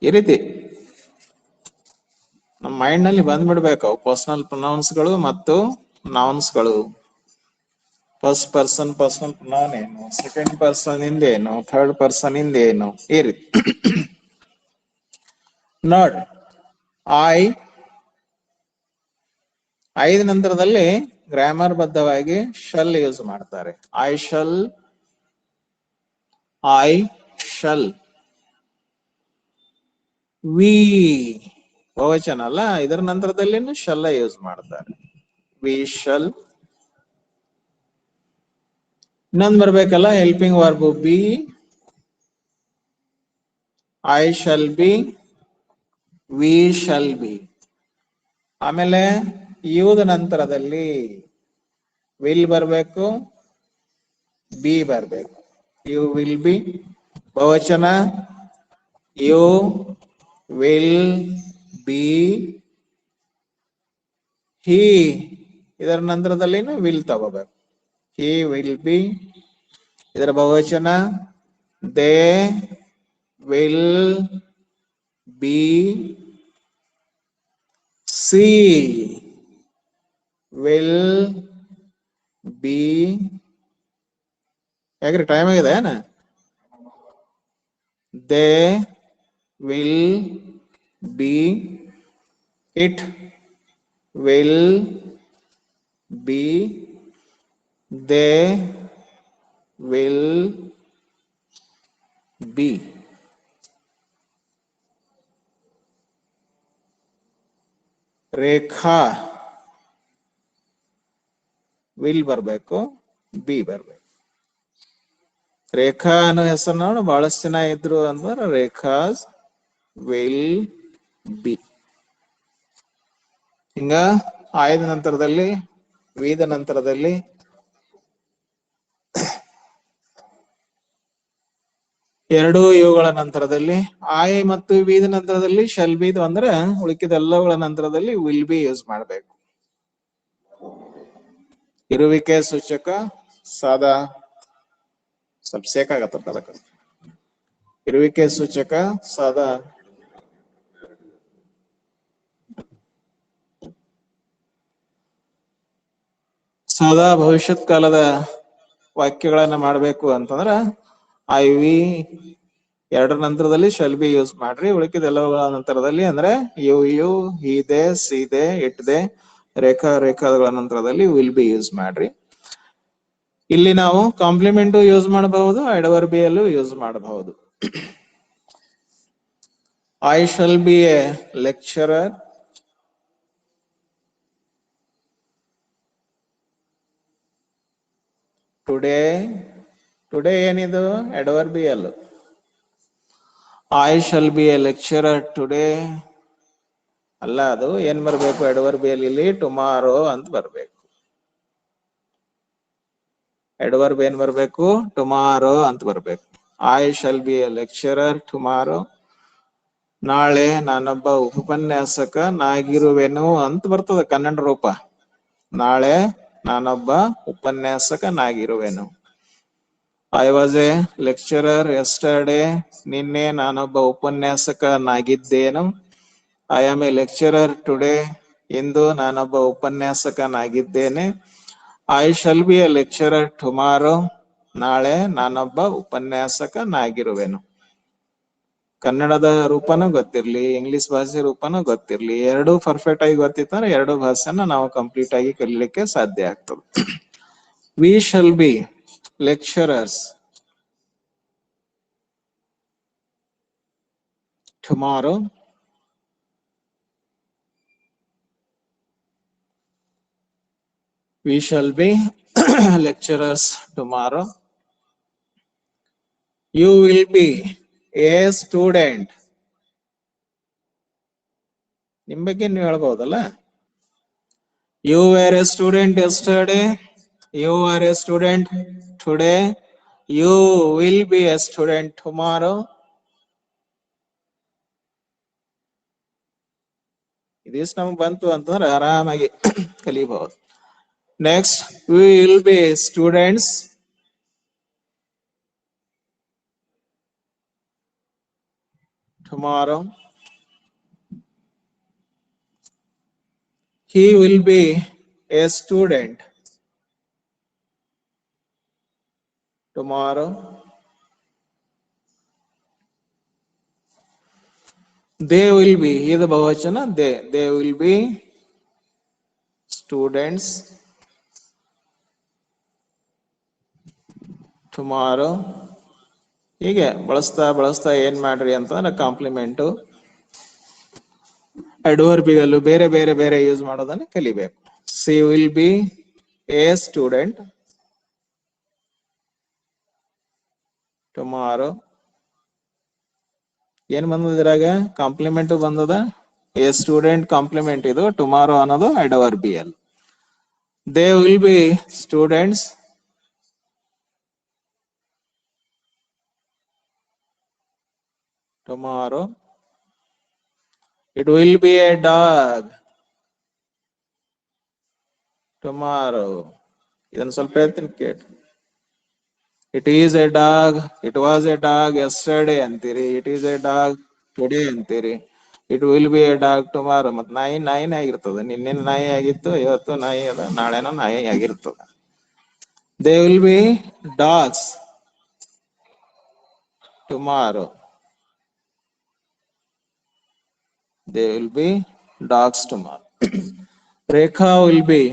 ಈ ರೀತಿ ನಮ್ಮ ಮೈಂಡ್ ನಲ್ಲಿ ಬಂದ್ಬಿಡ್ಬೇಕು ಪರ್ಸನಲ್ ಪ್ರೊನೌನ್ಸ್ಗಳು ಮತ್ತು ನೌನ್ಸ್ಗಳು. ಫಸ್ಟ್ ಪರ್ಸನ್ ಪರ್ಸನಲ್ ಪ್ರೊನೌನ್ ಏನು, ಸೆಕೆಂಡ್ ಪರ್ಸನ್ ಇಂದೇನು, ಥರ್ಡ್ ಪರ್ಸನ್ ಇಂದೇನು, ಈ ರೀತಿ ನೋಡ್. ಐದು ನಂತರದಲ್ಲಿ ಗ್ರಾಮರ್ ಬದ್ಧವಾಗಿ ಶಲ್ ಯೂಸ್ ಮಾಡ್ತಾರೆ. ಐ ಶಲ್, ವಿ ಬಹುವಚನ ಅಲ್ಲ, ಇದರ ನಂತರದಲ್ಲಿ ಶಲ್ಲ ಯೂಸ್ ಮಾಡ್ತಾರೆ. V shall. ಇನ್ನೊಂದು ಬರ್ಬೇಕಲ್ಲ helping verb B. I shall B, V shall be. ಆಮೇಲೆ ಯುದ ನಂತರದಲ್ಲಿ ವಿಲ್ ಬರ್ಬೇಕು, ಬಿ ಬರ್ಬೇಕು. ಯು ವಿಲ್ ಬಿ ಬಹುವಚನ, ಯು ವಿಲ್ ಬಿ. ಹಿ ಇದರ ನಂತರದಲ್ಲಿ ವಿಲ್ ತಗೋಬೇಕು. ಹಿ ವಿಲ್ ಬಿ ಇದರ ಬಹುವಚನ, they will be. C will be. ಯಾಕ್ರಿ ಟೈಮ್ ಆಗಿದೆ ಏನ? They will be. It will be. They will be. Rekha will ಬರ್ಬೇಕು, ಬಿ ಬರ್ಬೇಕು. ರೇಖಾ ಅನ್ನೋ ಹೆಸರು ನೋಡಿ ಬಹಳಷ್ಟು ಜನ ಇದ್ರು ಅಂದ್ರೆ ರೇಖಾಸ್ ವಿಲ್ ಬಿ. ಹಿಂಗ ಆಯ್ದ ನಂತರದಲ್ಲಿ, ವಿದ ನಂತರದಲ್ಲಿ ಎರಡು ಇವುಗಳ ನಂತರದಲ್ಲಿ, ಆಯ್ ಮತ್ತು ವಿದ ನಂತರದಲ್ಲಿ ಶಲ್ ಬಿ ಅಂದ್ರೆ ಉಳಿಕಿದೆಲ್ಲವುಗಳ ನಂತರದಲ್ಲಿ ವಿಲ್ ಬಿ ಯೂಸ್ ಮಾಡ್ಬೇಕು. ಇರುವಿಕೆ ಸೂಚಕ ಸಾದಾ ಸ್ವಲ್ಪ ಸೇಕಾಗತ್ತ ಅದಕ್ಕೆ. ಇರುವಿಕೆ ಸೂಚಕ ಸಾದಾ ಭವಿಷ್ಯತ್ ಕಾಲದ ವಾಕ್ಯಗಳನ್ನ ಮಾಡ್ಬೇಕು ಅಂತಂದ್ರ ಐ ವಿ ಎರಡರ ನಂತರದಲ್ಲಿ ಶಲ್ ಬಿ ಯೂಸ್ ಮಾಡ್ರಿ. ಉಳಿಕಿದೆಲ್ಲವುಗಳ ನಂತರದಲ್ಲಿ ಅಂದ್ರೆ you he they, she they, it they, ರೇಖಾಗಳ ನಂತರದಲ್ಲಿ ವಿಲ್ ಬಿ ಯೂಸ್ ಮಾಡ್ರಿ. ಇಲ್ಲಿ ನಾವು ಕಾಂಪ್ಲಿಮೆಂಟ್ ಯೂಸ್ ಮಾಡಬಹುದು, ಅಡ್ವರ್ಬಿಯಲ್ ಯೂಸ್ ಮಾಡಬಹುದು. I shall be a lecturer. Today ಏನಿದು? Adverbial. I shall be a lecturer today ಅಲ್ಲ, ಅದು ಏನ್ ಬರ್ಬೇಕು ಅಡ್ವರ್ಬಿಯಲ್ ಇಲ್ಲಿ? ಟುಮಾರೋ ಅಂತ ಬರ್ಬೇಕು. ಅಡ್ವರ್ಬ್ ಏನ್ ಬರ್ಬೇಕು? ಟುಮಾರೋ ಅಂತ ಬರ್ಬೇಕು. I shall be a lecturer tomorrow. ನಾಳೆ ನಾನೊಬ್ಬ ಉಪನ್ಯಾಸಕನಾಗಿರುವೆನು ಅಂತ ಬರ್ತದ ಕನ್ನಡ ರೂಪ. ನಾಳೆ ನಾನೊಬ್ಬ ಉಪನ್ಯಾಸಕನಾಗಿರುವೆನು. I was a lecturer yesterday. ನಿನ್ನೆ ನಾನೊಬ್ಬ ಉಪನ್ಯಾಸಕನಾಗಿದ್ದೇನು. I am a lecturer today. ಇಂದು ನಾನೊಬ್ಬ ಉಪನ್ಯಾಸಕನಾಗಿದ್ದೇನೆ. I shall be a lecturer tomorrow. ನಾಳೆ ನಾನೊಬ್ಬ ಉಪನ್ಯಾಸಕನಾಗಿರುವೆನು. ಕನ್ನಡದ ರೂಪನೂ ಗೊತ್ತಿರ್ಲಿ, ಇಂಗ್ಲಿಷ್ ಭಾಷೆ ರೂಪನೂ ಗೊತ್ತಿರ್ಲಿ, ಎರಡೂ ಪರ್ಫೆಕ್ಟ್ ಆಗಿ ಗೊತ್ತಿತ್ತಂದ್ರೆ ಎರಡು ಭಾಷೆನ ನಾವು ಕಂಪ್ಲೀಟ್ ಆಗಿ ಕಲಿಲಿಕ್ಕೆ ಸಾಧ್ಯ ಆಗ್ತದೆ. V shall be lecturers tomorrow. We shall be lecturers tomorrow. You will be a student. ನಿಮ್ಮ ಬಗ್ಗೆ ನೀವು ಹೇಳ್ಬಹುದಲ್ಲ. You were a student yesterday. You are a student today. You will be a student tomorrow. ಇದಿಷ್ಟು ನಮ್ಗೆ ಬಂತು ಅಂತಂದ್ರೆ ಆರಾಮಾಗಿ ಕಲಿಬಹುದು. Next, we will be students tomorrow. He will be a student tomorrow. They will be, ಇದು ಬಹುವಚನ, they will be students tomorrow. ಹೀಗೆ ಬಳಸ್ತಾ ಏನ್ ಮಾಡ್ರಿ ಅಂತಂದ್ರೆ ಕಾಂಪ್ಲಿಮೆಂಟು ಅಡ್ವರ್ಬಿಯಲ್ಲೂ ಬೇರೆ ಬೇರೆ ಬೇರೆ ಯೂಸ್ ಮಾಡೋದನ್ನ ಕಲಿಬೇಕು. She will be a student tomorrow. ಏನ್ ಬಂದದ ಇದ್ರಾಗ? ಕಾಂಪ್ಲಿಮೆಂಟ್ ಬಂದದ. ಎ ಸ್ಟೂಡೆಂಟ್ ಕಾಂಪ್ಲಿಮೆಂಟ್ ಇದು. ಟುಮಾರೋ ಅನ್ನೋದು adverbial. They will be students tomorrow. It will be a dog tomorrow. ಇದನ್ನ ಸ್ವಲ್ಪ ಹೇಳ್ತೀನಿ ಕೇಳಿ. It is a dog. It was a dog yesterday ಅಂತೀರಿ. It is a dog today ಅಂತೀರಿ. It will be a dog tomorrow. ಮತ್ ನಾಯಿನೇ ಆಗಿರ್ತದೆ. ನಿನ್ನೆ ನಾಯಿ ಆಗಿತ್ತು, ಇವತ್ತು ನಾಯಿ ಅದ, ನಾಳೆನೋ ನಾಯಿ ಆಗಿರ್ತದೆ. They will be dogs tomorrow. They will be dogs tomorrow. Rekha will be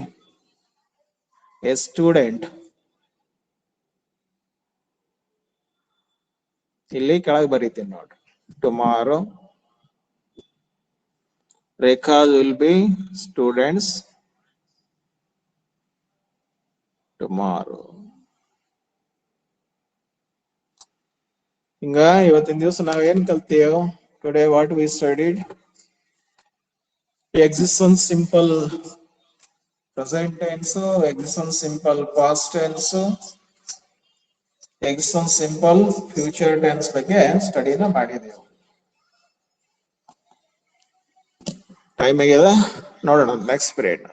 a student. ಇಲ್ಲಿ ಕೆಳಗೆ ಬರೀತೀನಿ ನೋಡ್ರಿ. Tomorrow Rekha will be students tomorrow. ಹಿಂಗ ಇವತ್ತಿನ ದಿವಸ ನಾವ್ ಏನ್ ಕಲ್ತೀವೋ? Today what we studied? Existence simple present tense, existence simple past tense, existence simple future tense ಬಗ್ಗೆ ಸ್ಟಡಿನ ಮಾಡಿದೆವು. ಟೈಮ್ ಆಗ್ಯದ, ನೋಡೋಣ ನೆಕ್ಸ್ಟ್ ಪೀರಿಯಡ್.